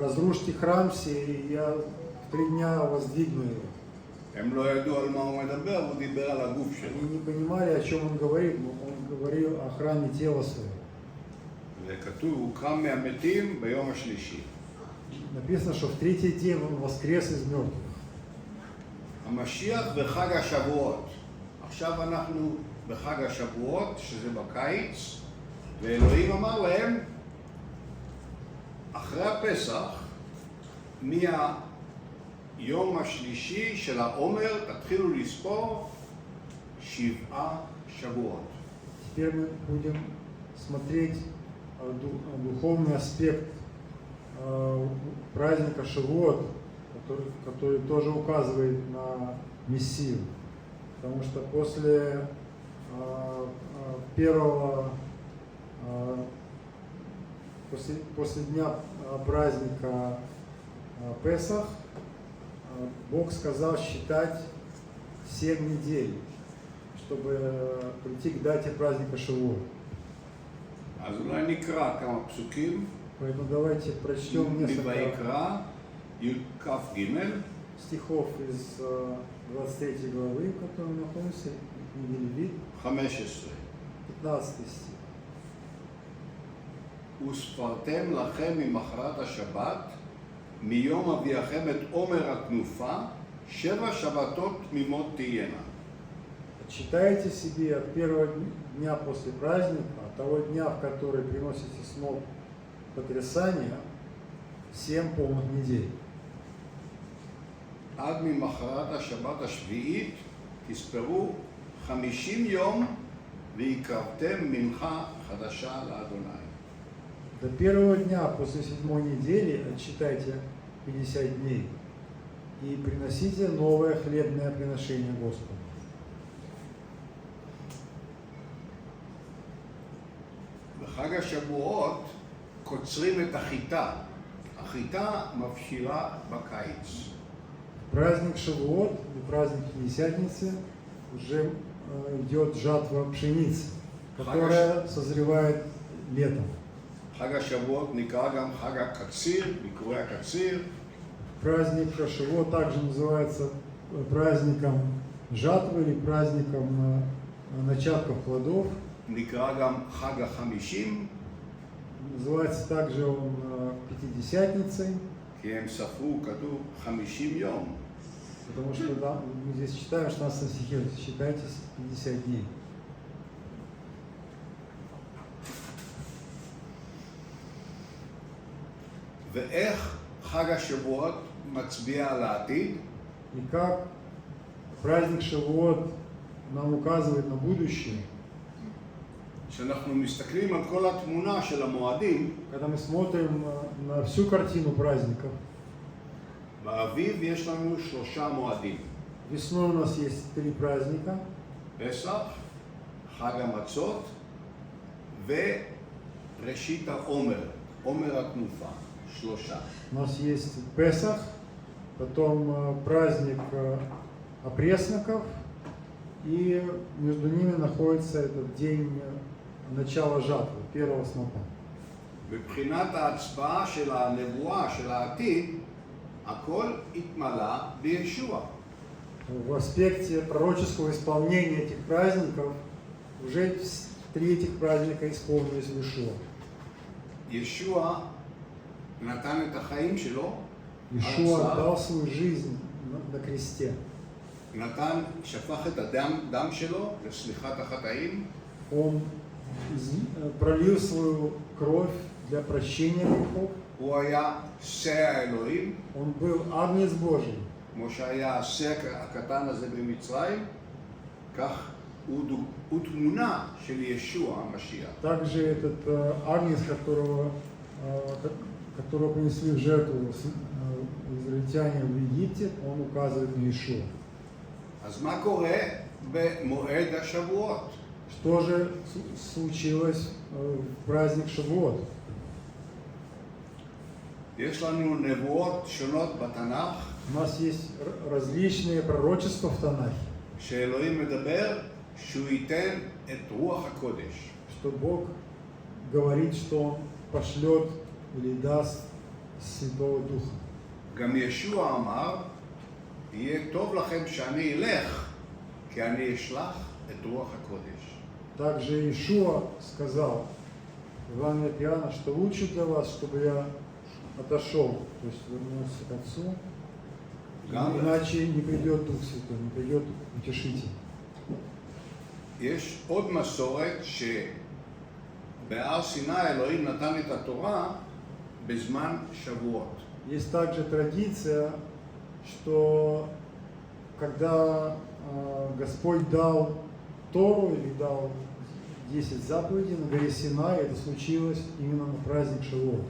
разрушьте храм сей, и я в 3 дня воздвигну его. הם לא ידעו על מה הוא מדבר, הוא דיבר על הגוף שלו. Они не понимали, о чем он говорит, но он говорил о храме тела своего. וכתוב, הוא קם מהמתים ביום השלישי. Написано, что в третий день он воскрес из мертвых. המשיח בחג השבועות. עכשיו אנחנו בחג השבועות, שזה בקיץ, ואלוהים אמר להם, אחרי הפסח, מהיום השלישי של העומר, תתחילו לספור 7 שבועות. Теперь мы будем смотреть духовный аспект праздника Шавуот, который тоже указывает на Мессию. Потому что после после дня праздника Песах Бог сказал считать 7 недель, чтобы прийти к дате праздника Шавуот. אז אולי נקרא כמה פסוקים. Поэтому давайте прочтем несколько מויקרא, י"כ"ג. стихов из 23 главы, в которой мы находимся, книги Левит, 15. 15 стих. וספרתם לכם ממחרת השבת, מיום אביאכם את עומר הכנופה, 7 שבתות תמימות תהיינה. Отсчитайте себе от первого дня после праздника, от того дня, в который приносите сноп потрясания, 7 полных недель. עד ממחרת השבת השביעית תספרו 50 יום והקרבתם מנחה חדשה לאדוני. До первого дня после 7 недели отсчитайте 50 дней и приносите новое хлебное приношение Господу. בחג השבועות קוצרים את החיטה. החיטה מבשילה בקיץ. Праздник Шавуот и праздник Пятидесятницы уже идет жатва пшеницы, которая созревает летом. חג השבועות נקרא גם חג הקציר, ביקורי הקציר. Праздник Шавуот также называется праздником жатвы или праздником начатков плодов. נקרא גם חג ה-50. Называется также он Пятидесятницей, כי הם ספרו, כתוב 50 יום. потому что да, мы здесь читаем, что 16 стихе, считайте 50 дней. ואיך חג השבועות מצביע על העתיד? И как праздник Шавуот нам указывает на будущее, כשאנחנו מסתכלים על כל התמונה של המועדים, когда мы смотрим на всю картину праздников. באביב יש לנו 3 מועדים. Весной у нас есть 3 праздника. פסח, חג המצות וראשית העומר, עומר התנופה, 3. У нас есть Песах, потом праздник опресноков, и между ними находится этот день начала жатвы, первого снопа. מבחינת ההצבעה של הנבואה, של העתיד, הכל התמלא בישוע. В аспекте пророческого исполнения этих праздников уже 3 этих праздника исполнились в Иешуа. ישוע נתן את החיים שלו, Иешуа отдал свою жизнь на кресте. נתן, שפך את הדם שלו לסליחת החטאים, Он пролил свою кровь для прощения грехов. הוא היה שא האלוהים, Он был Агнец Божий. כמו שהיה השא הקטן הזה במצרים, כך הוא תמונה של ישוע המשיח. Также этот Агнец, которого принесли в жертву израильтяне в Египте, он указывает на Иешуа. אז מה קורה במועד השבועות? Что же случилось в праздник Шавуот? יש לנו נבואות שונות בתנ"ך, У нас есть различные пророчества в Танахе, שאלוהים מדבר שהוא ייתן את רוח הקודש. что Бог говорит, что Он пошлет или даст Святого Духа. גם ישוע אמר, יהיה טוב לכם שאני אלך, כי אני אשלח את רוח הקודש. Также Иешуа сказал в Евангелии от Иоанна, что лучше для вас, чтобы я отошел, то есть вернулся к Отцу, иначе не придет Дух Святой, не придет Утешитель. יש עוד מסורת שבהר סיני אלוהים נתן את התורה בזמן שבועות. Есть также традиция, что когда Господь дал Тору или дал 10 заповедей на горе Синай, это случилось именно на праздник Шавуот.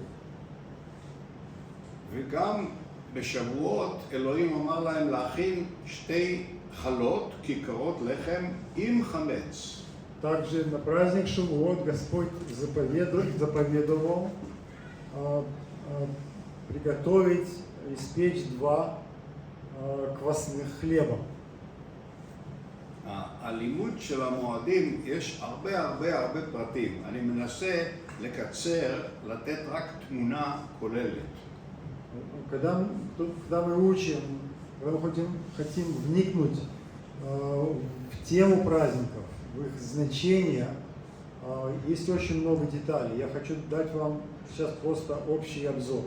וגם בשבועות אלוהים אמר להם להכין 2 חלות כיכרות לחם עם חמץ. Также на праздник Шавуот Господь заповедовал приготовить, испечь 2 квасных хлеба. הלימוד של המועדים יש הרבה פרטים. אני מנסה לקצר, לתת רק תמונה כוללת. Когда мы учим, когда мы хотим вникнуть в тему праздников, в их значение, есть очень много деталей. Я хочу дать вам сейчас просто общий обзор.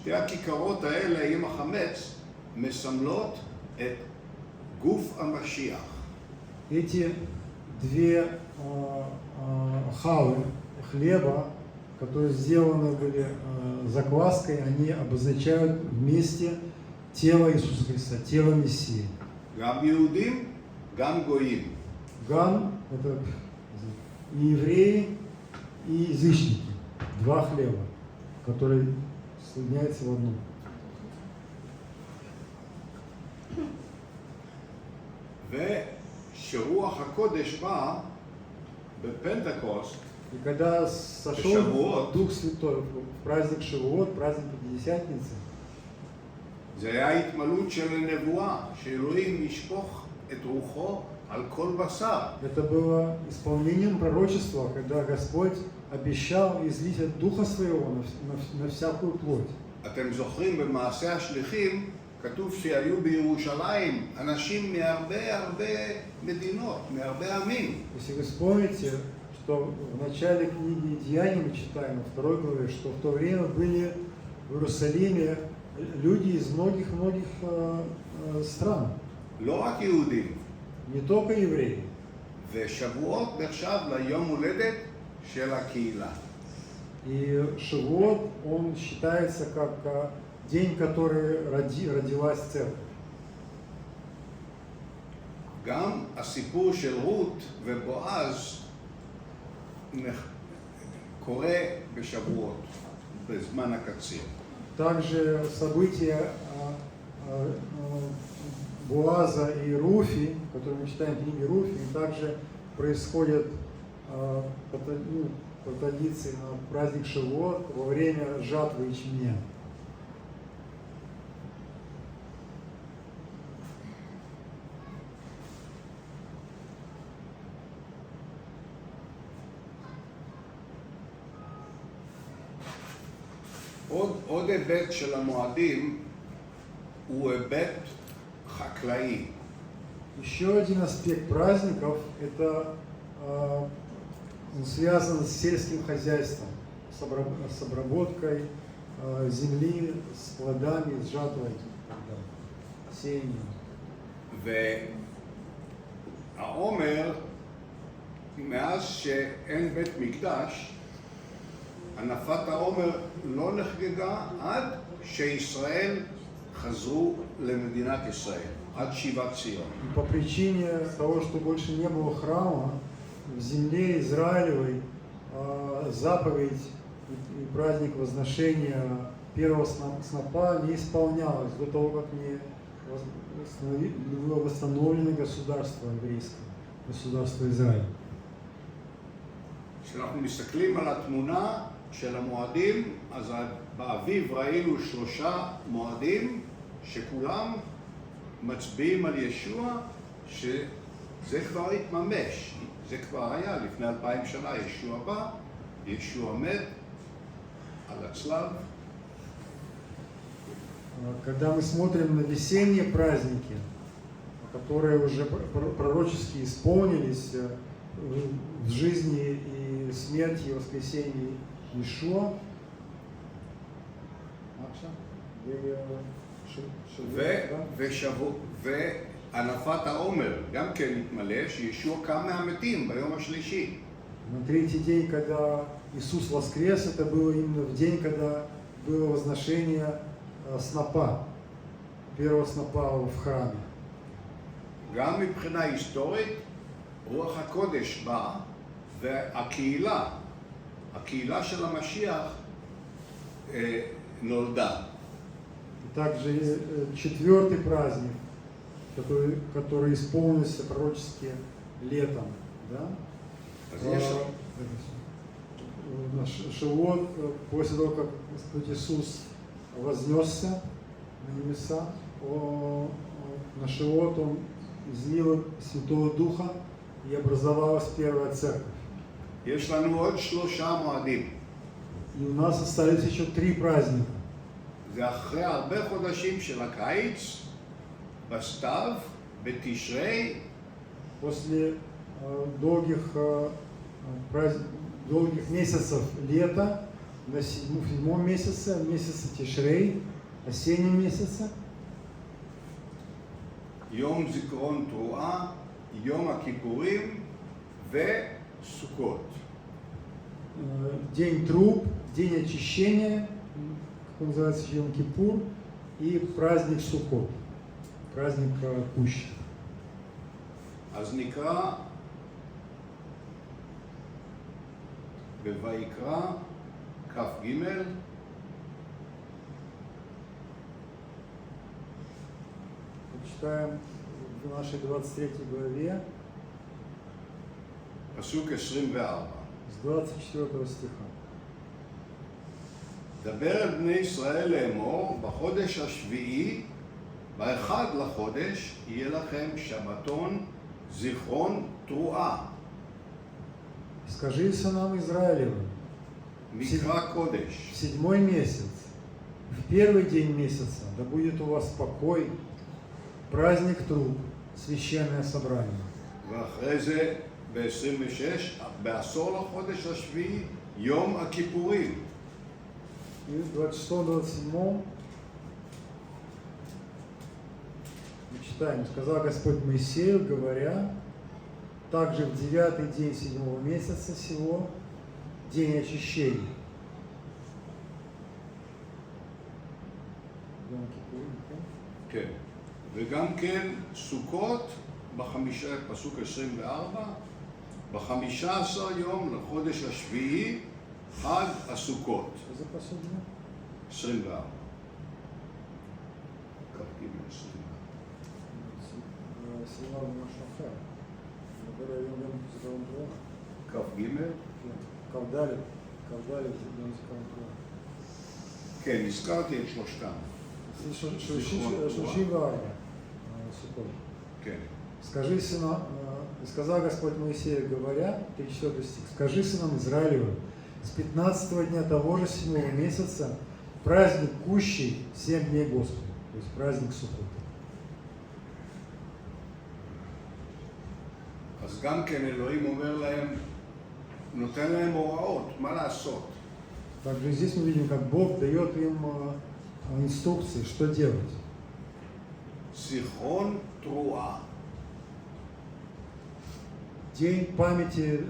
2 הכיכרות האלה עם החמץ מסמלות את גוף המשיח. Эти 2 хавы хлеба, которые сделаны были закваской, они обозначают вместе тело Иисуса Христа, тело Мессии. גם יהודים, גם גויים. Гам – это и евреи, и язычники. 2 хлеба, которые соединяются в одном. ושרוח הקודש בא בפנטקוסט, И когда сошел Шавуот. Дух Святой в праздник Шавуот, праздник Пятидесятницы, זה היה התמלאות של נבואה, שאלוהים ישפוך את רוחו על כל בשר. это было исполнением пророчества, когда Господь обещал излить от Духа Своего на всякую плоть. אתם זוכרים במעשה השליחים, כתוב שהיו בירושלים אנשים מהרבה מדינות, מהרבה עמים. Если вы вспомните, что в начале книги Деяний мы читаем, во 2 главе, что в то время были в Иерусалиме люди из многих стран, לא רק יהודים. не только евреи. ושבועות נחשב ליום הולדת של הקהילה. И Шавуот, он считается как день, который родилась церковь. גם הסיפור של רות ובועז קורה בשבועות, בזמן הקציר. Также события Боаза и Руфи, которые мы читаем в книге Руфи, также происходят по традиции на праздник Шавуот во время жатвы ячменя. עוד היבט של המועדים הוא היבט חקלאי. Еще один аспект праздников – это он связан с сельским хозяйством, с обработкой земли, с плодами, с жатвой, сеянием. והעומר, מאז שאין בית מקדש, הנפת העומר לא נחגגה עד שישראל חזרו למדינת ישראל, עד שיבת ציון. И по причине того, что больше не было храма, в земле Израилевой заповедь и праздник возношения первого снопа не исполнялось до того, как не было восстановлено государство еврейское, государство Израиль. כשאנחנו מסתכלים על התמונה של המועדים, אז באביב ראינו 3 מועדים שכולם מצביעים על ישוע, שזה כבר התממש. זה כבר היה לפני 2000 שנה, ישוע בא, ישוע מת על הצלב. Когда мы смотрим на весенние праздники, которые уже пророчески исполнились в жизни и смерти и воскресении Иешуа, והנפת העומר גם כן מתמלא, שישוע קם מהמתים ביום השלישי. На третий день, когда Иисус воскрес, это было именно в день, когда было возношение снопа, первого снопа в храме. גם מבחינה היסטורית, רוח הקודש בא, והקהילה, הקהילה של המשיח נולדה. И также четвертый праздник, который исполнился пророчески летом, да? На Шавуот, после того, как Господь Иисус вознесся на небеса, на Шавуот Он излил Святого Духа, и образовалась первая церковь. יש לנו עוד 3 מועדים. И у нас остались еще 3 праздника. זה אחרי הרבה חודשים של הקיץ, בסתיו, בתשרי. После долгих месяцев лета, на 7 месяце, месяце Тишрей, осеннем месяце, יום זיכרון תרועה, יום הכיפורים וסוכות. день труб, день очищения, как он называется, Йом-Кипур, и праздник Суккот, праздник Кущ. אז נקרא בויקרא כ"ג, Читаем в нашей 23 главе פסוק 24. с 24 стиха. דבר אל בני ישראל לאמור, בחודש השביעי, ב1 לחודש, יהיה לכם שבתון זיכרון תרועה. Скажи сынам Израилевым, מקרא קודש. в 7 месяц, в первый день месяца, да будет у вас покой, праздник труб, священное собрание. ואחרי זה ב-26, בעשור לחודש השביעי, יום הכיפורים. И в 26-27 мы читаем, сказал Господь Моисею, говоря, также в 9-й день 7-го месяца сего, день очищения. כן. וגם כן סוכות, פסוק 24, ב-15 יום לחודש השביעי, חג הסוכות. איזה פסוק זה? 24. כ"ג 24. סליחה, זה משהו אחר. מדבר היום גם זיכרון תרועה. כ"ג. Кавдалит, Кавдалит, Зеленского трона. כן, הזכרתי את שלושתם. Шушим Вааня, Сукот. כן. Скажи сынам, сказал Господь Моисею, говоря, 34 стих, скажи сынам Израилевым, с 15 дня того же 7 месяца праздник кущий 7 дней Господу, то есть праздник Суккот. אז גם כן אלוהים אומר להם, נותן להם הוראות, מה לעשות. Также здесь мы видим, как Бог дает им инструкции, что делать. זיכרון תרועה. День памяти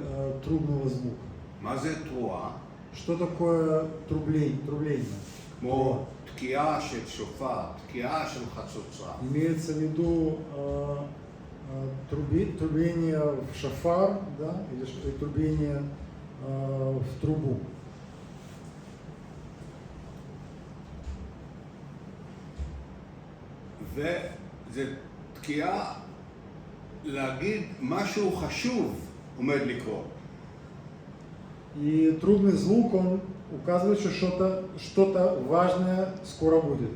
трубного звука. מה זה תרועה? Что такое трубление? כמו תקיעה של שופר, תקיעה של חצוצרה. Имеется в виду трубление в шафар, да, или трубление в трубу. וזה תקיעה להגיד משהו חשוב עומד לקרות. И трубный звук, он указывает, что что-то важное скоро будет.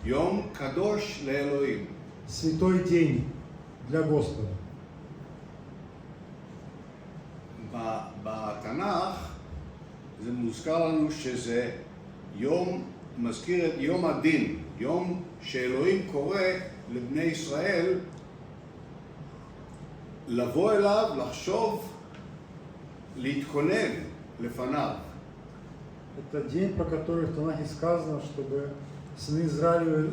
יום קדוש לאלוהים. Святой день для Господа. בתנ"ך זה מוזכר לנו שזה יום, מזכיר את יום הדין, יום שאלוהים קורא לבני ישראל לבוא אליו, לחשוב, להתכונן לפניו. Это день, про который в Танахе сказано, чтобы сыны Израиля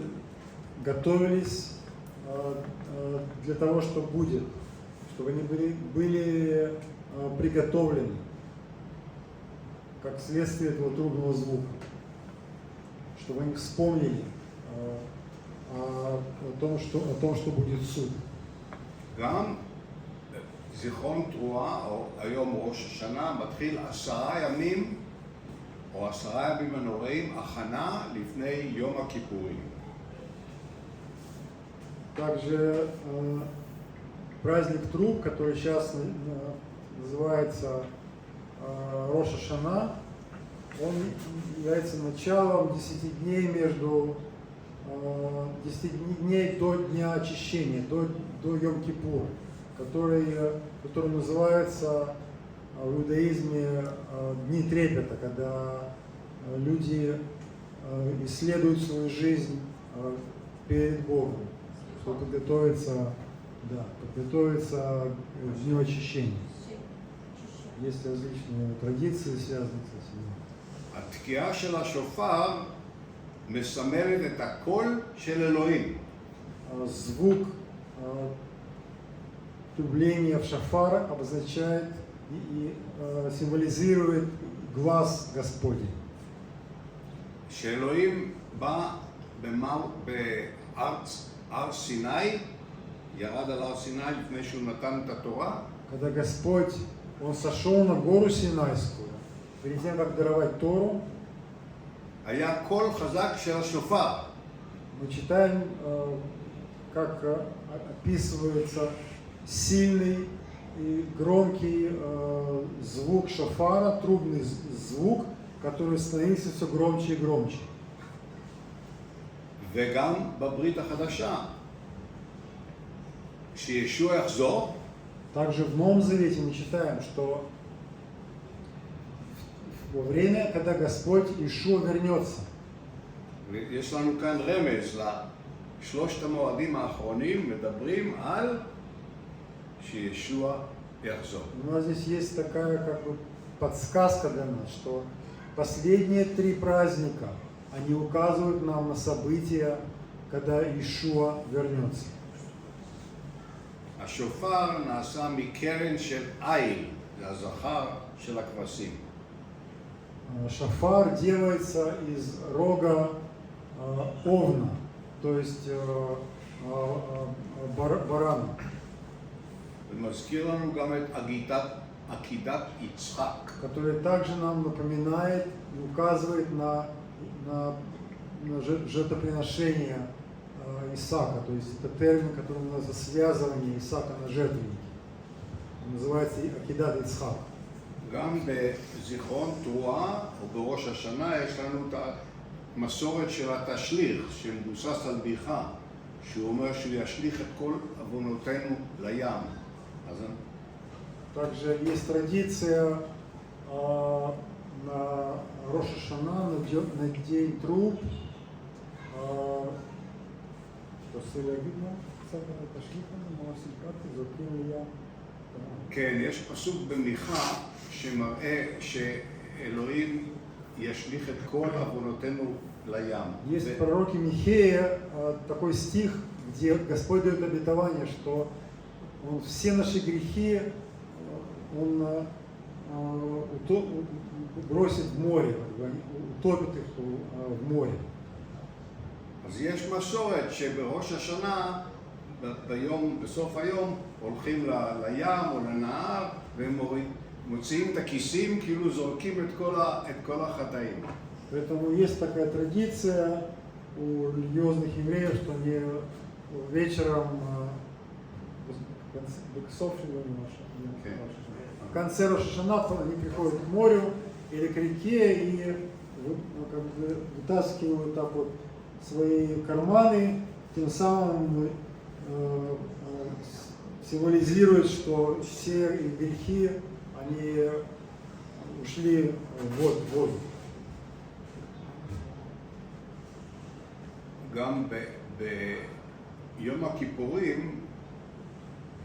готовились для того, что будет, чтобы они были приготовлены, как следствие этого трубного звука, чтобы они вспомнили о том, что будет суд. גם זיכרון תרועה, או היום ראש השנה, מתחיל 10 ימים, או 10 ימים הנוראים, הכנה לפני יום הכיפורים. Также праздник труб, который сейчас называется Рош ха-Шана, он является началом 10 дней между 10 дней до дня очищения, до Йом-Кипур, который называется в иудаизме дни трепета, когда люди исследуют свою жизнь перед Богом, чтобы подготовиться к дню очищения. Есть различные традиции, связанные с этим. התקיעה של השופר מסמלת את הקול של אלוהים. Звук трубления в шафар обозначает и символизирует глаз Господень. שאלוהים בא בהר סיני, ירד על הר סיני לפני שהוא נתן את התורה. Когда Господь, Он сошел на гору Синайскую, перед тем, как даровать Тору, היה קול חזק של השופר. мы читаем, как описывается сильный и громкий звук шофара, трубный звук, который становился все громче и громче. וגם בברית החדשה, כשישוע יחזור, Также в Новом Завете мы читаем, что во время, когда Господь Иешуа вернется, יש לנו כאן רמז לשלושת המועדים האחרונים, מדברים על שישוע יחזור. у нас здесь есть такая как бы подсказка для нас, что последние 3 праздника, они указывают нам на события, когда Иешуа вернется. השופר נעשה מקרן של איל, זה הזכר של הכבשים. Шафар делается из рога овна, то есть барана. ומזכיר לנו גם את עקידת יצחק. Который также нам напоминает и указывает на жертвоприношение Исаака, то есть это термин, который называется связывание Исаака на жертвеннике. называется Акидат Ицхак. גם בזיכרון תרועה או בראש השנה יש לנו את המסורת של התשליך שמבוסס על בדיחה, שהוא אומר שהוא ישליך את כל עוונותינו לים. אז Также есть традиция на Рош ха-Шана, на день труб, כן, יש פסוק במיכה שמראה שאלוהים ישליך את כל עוונותינו לים. Есть в пророке Михея такой стих, где Господь дает обетование, что Он все наши грехи Он бросит в море, утопит их в море. אז יש מסורת שבראש השנה, בסוף היום, הולכים לים או לנהר והם מוציאים את הכיסים, כאילו זורקים את כל החטאים. Поэтому есть такая традиция у религиозных евреев, что они вечером в конце Рош ха-Шана они приходят к морю или к реке и как бы вытаскивают так вот свои карманы, тем самым символизирует, что все их грехи они ушли в воду. גם ביום הכיפורים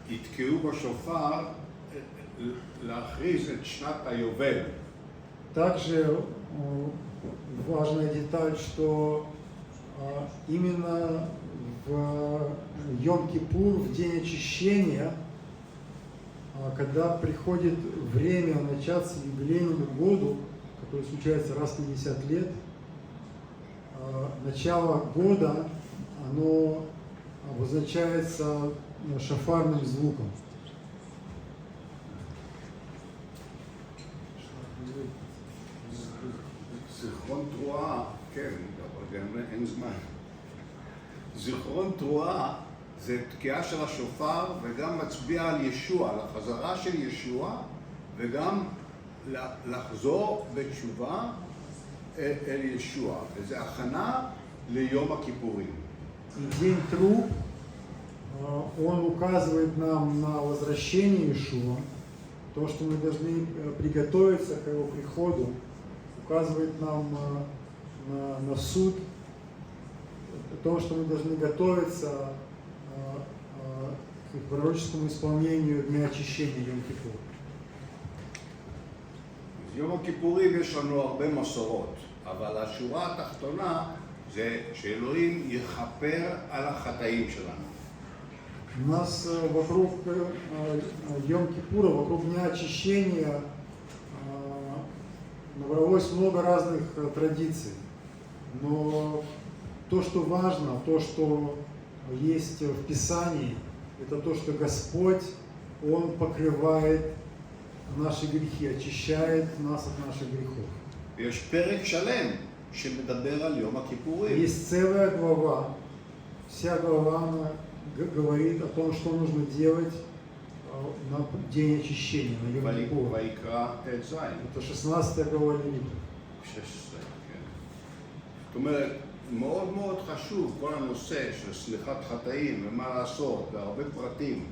יתקעו בשופר להכריז את שנת היובל. Также важная деталь, что именно в Йом-Кипур, в день очищения, когда приходит время начаться юбилейному году, который случается раз в 50 лет, начало года, оно обозначается шафарным звуком. זיכרון תרועה, כן, אבל גם אין זמן. זיכרון תרועה זה תקיעה של השופר וגם מצביע על ישוע, על החזרה של ישוע וגם לחזור בתשובה אל ישוע, וזה הכנה ליום הכיפורים. День труб, он указывает нам на возвращение Иешуа, то, что мы должны приготовиться к его приходу, указывает нам на суд, то, что мы должны готовиться к пророческому исполнению Дня очищения Йом-Кипур. יום הכיפורים יש לנו הרבה מסורות, אבל השורה התחתונה זה שאלוהים יכפר על החטאים שלנו. У нас вокруг Йом-Кипура, вокруг Дня очищения набралось много разных традиций. Но то, что важно, то, что есть в Писании, это то, что Господь, Он покрывает наши грехи, очищает нас от наших грехов. יש פרק שלם שמדבר על יום הכיפורים. Есть целая глава, вся глава она говорит о том, что нужно делать на день очищения, на Йом-Кипур. ויקרא ט"ז. Это 16 глава Левитов. 16, כן. זאת אומרת, מאוד מאוד חשוב כל הנושא של סליחת חטאים ומה לעשות, והרבה пратим.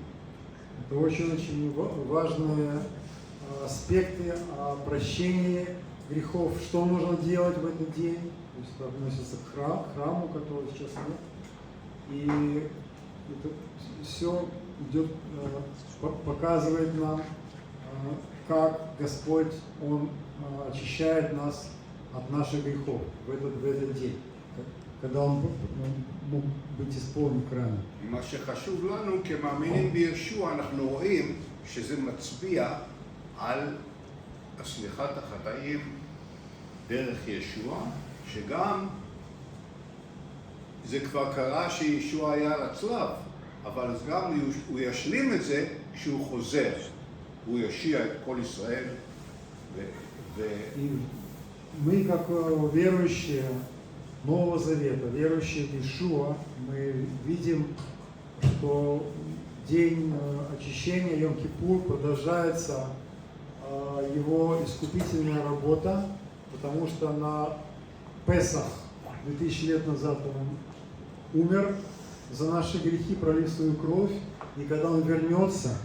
Это очень важные аспекты о прощении грехов, что нужно делать в этот день, то есть относится к храму, который сейчас нет. И это все идет, показывает нам, как Господь, Он очищает нас от наших грехов в этот день, когда Он мог быть исполнен в храме. מה שחשוב לנו כמאמינים בישוע, אנחנו רואים שזה מצביע על סליחת החטאים דרך ישוע, שגם זה כבר קרה שישוע היה על הצלב, אבל גם הוא ישלים את זה כשהוא חוזר, הוא יושיע את כל ישראל. Мы, как верующие Нового Завета, верующие в Иешуа, мы видим, что день очищения, Йом-Кипур, продолжается его искупительная работа, потому что на Песах 2000 лет назад он умер за наши грехи, пролив свою кровь, и когда он вернется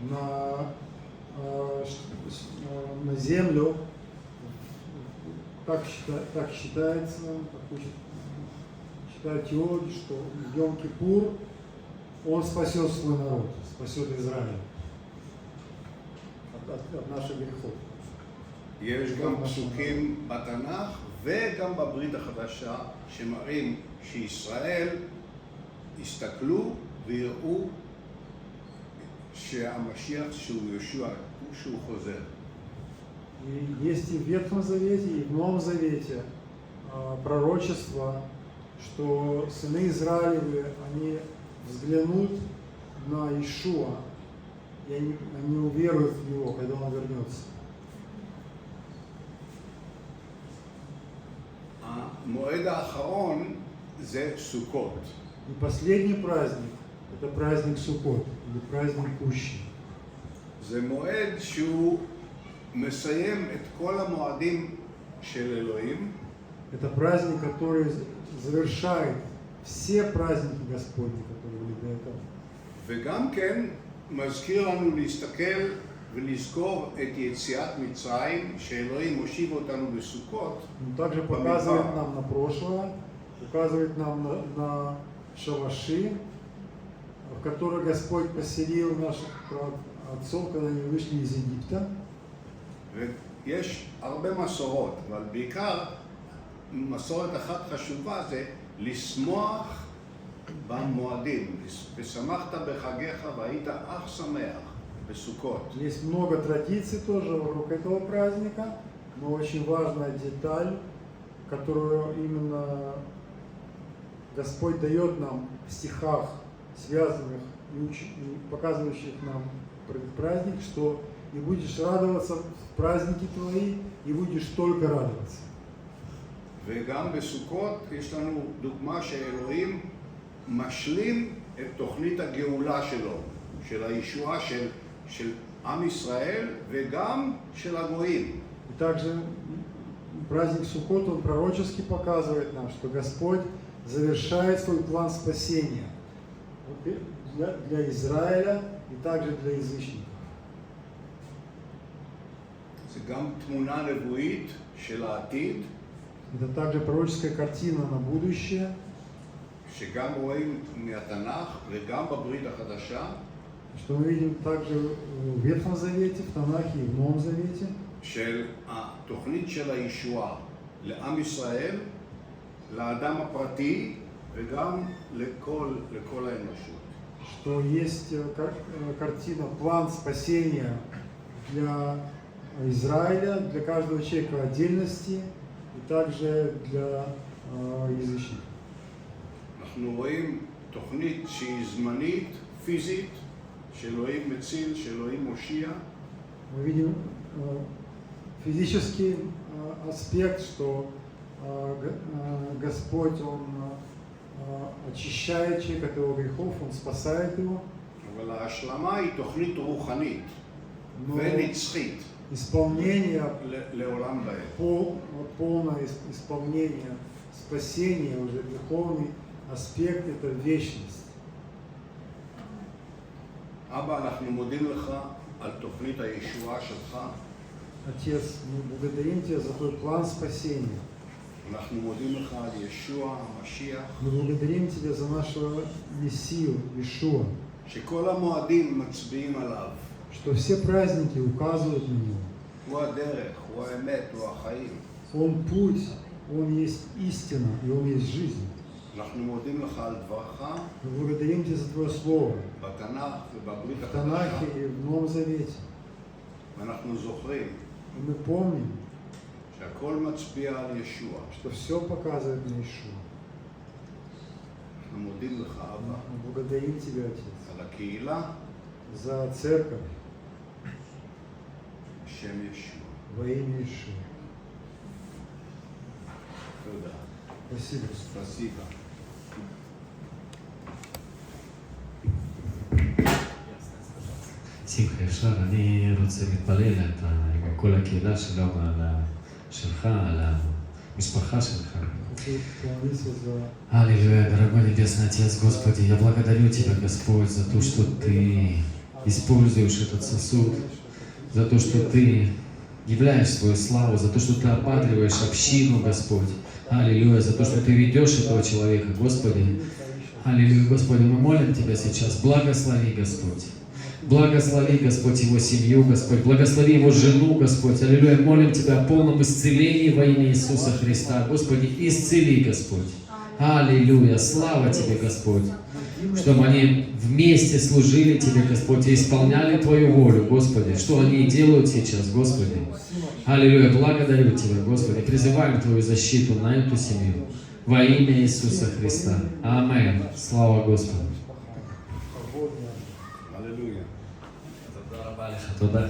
на землю, так считается, считают теологи, что Йом-Кипур он спасет свой народ, спасет Израиль от наших грехов. יש גם פסוקים בתנ"ך וגם בברית החדשה שמראים שישראל הסתכלו ויראו שהמשיח שהוא ישוע הוא שהוא חוזר. И есть и в Ветхом Завете, и в Новом Завете пророчество, что сыны Израилевы, они взглянут на Иешуа, и они уверуют в Него, когда Он вернется. המועד האחרון זה סוכות. И последний праздник – это праздник Суккот, или праздник Кущи. זה מועד שהוא מסיים את כל המועדים של אלוהים. Это праздник, который завершает все праздники Господни, которые были до этого. וגם כן מזכיר לנו להסתכל ולזכור את יציאת מצרים, שאלוהים הושיב אותנו בסוכות. Он также показывает нам на прошлое, указывает нам на шалаши, в которых Господь поселил наших отцов, когда они вышли из Египта. ויש הרבה מסורות, אבל בעיקר מסורת אחת חשובה זה לשמוח במועדים. ושמחת בחגיך והיית אך שמח בסוכות. Есть много традиций тоже вокруг этого праздника, но очень важная деталь, которую именно Господь дает нам в стихах, связанных и показывающих нам этот праздник, что и будешь радоваться в праздники твои, и будешь только радоваться. וגם בסוכות יש לנו דוגמה שאלוהים משלים את תוכנית הגאולה שלו, של הישועה של עם ישראל וגם של הגויים. И также праздник Суккот, он пророчески показывает нам, что Господь завершает свой план спасения для Израиля и также для язычников. זה גם תמונה נבואית של העתיד. Это также пророческая картина на будущее, שגם רואים מהתנ"ך וגם בברית החדשה. что мы видим также в Ветхом Завете, в Танахе и в Новом Завете, של התוכנית של הישועה לעם ישראל, לאדם הפרטי וגם לכל האנושות. что есть картина, план спасения для Израиля, для каждого человека в отдельности и также для язычников. אנחנו רואים תוכנית שהיא זמנית, פיזית, שאלוהים מציל, שאלוהים מושיע. Мы видим физический аспект, что Господь, Он очищает человека от его грехов, Он спасает его. אבל ההשלמה היא תוכנית רוחנית ונצחית Исполнение, לעולם ועד. полное исполнение спасения, уже духовный аспект, это вечность. אבא, אנחנו מודים לך על תוכנית הישועה שלך. Отец, мы благодарим Тебя за Твой план спасения. אנחנו מודים לך על ישוע המשיח. Мы благодарим Тебя за нашего Мессию, Иешуа, שכל המועדים מצביעים עליו. что все праздники указывают на Него. הוא הדרך, הוא האמת, הוא החיים. Он путь, Он есть истина, и Он есть жизнь. אנחנו מודים לך על דברך Мы благодарим Тебя за Твое Слово בתנ"ך ובברית в החדשה. Танахе и в Новом Завете. ואנחנו זוכרים И мы помним, שהכל מצביע על ישוע. что все показывает на Иешуа. אנחנו מודים לך, אבא, Мы благодарим Тебя, Отец, על הקהילה за церковь בשם ישוע. во имя Иешуа. תודה. Спасибо. ספסיבה. אפשר, אני רוצה להתפלל עם כל הקהילה שלנו, שלך, על המשפחה שלך. Хочу помолиться за Аллилуйя, дорогой Небесный Отец, Господи, я благодарю Тебя, Господь, за то, что Ты используешь этот сосуд, за то, что Ты являешь свою славу, за то, что Ты ободриваешь общину, Господь. Аллилуйя, за то, что Ты ведешь этого человека, Господи. Аллилуйя, Господи, мы молим Тебя сейчас, благослови, Господь. Благослови, Господь, его семью, Господь. Благослови его жену, Господь. Аллилуйя. Молим Тебя о полном исцелении во имя Иисуса Христа. Господи, исцели, Господь. Аллилуйя. Слава Тебе, Господь. Чтобы они вместе служили Тебе, Господь, и исполняли Твою волю, Господи. Что они и делают сейчас, Господи. Аллилуйя. Благодарю Тебя, Господи. Призываем Твою защиту на эту семью. Во имя Иисуса Христа. Аминь. Слава Господу. הללויה. תודה רבה לך, תודה.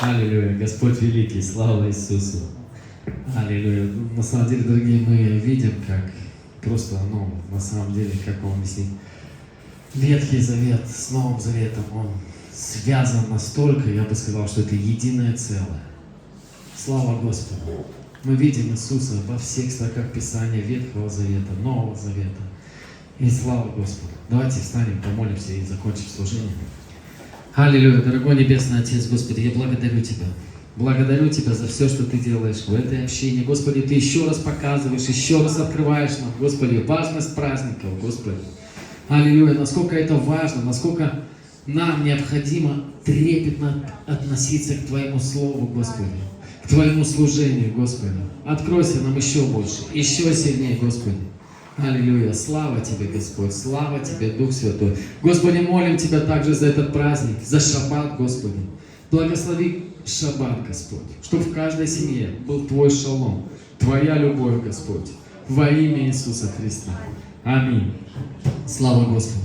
Аллилуйя, Господь великий, слава Иисусу. Аллилуйя. На самом деле, дорогие, мы видим, как просто, на самом деле, как вам объяснить, Ветхий Завет с Новым Заветом, он связан настолько, я бы сказал, что это единое целое. Слава Господу. Мы видим Иисуса во всех строках Писания Ветхого Завета, Нового Завета. И слава Господу. Давайте встанем, помолимся и закончим служение. Аллилуйя, дорогой Небесный Отец, Господи, я благодарю Тебя. Благодарю Тебя за все, что Ты делаешь в этой общине. Господи, Ты еще раз показываешь, еще раз открываешь нам, Господи, важность праздников, Господи. Аллилуйя, насколько это важно, насколько нам необходимо трепетно относиться к Твоему Слову, Господи, к Твоему служению, Господи. Откройся нам еще больше, еще сильнее, Господи. Аллилуйя, слава Тебе, Господь, слава Тебе, Дух Святой. Господи, молим Тебя также за этот праздник, за шаббат, Господи. Благослови шаббат, Господь, чтобы в каждой семье был Твой шалом, Твоя любовь, Господь, во имя Иисуса Христа. Аминь. Слава Господу.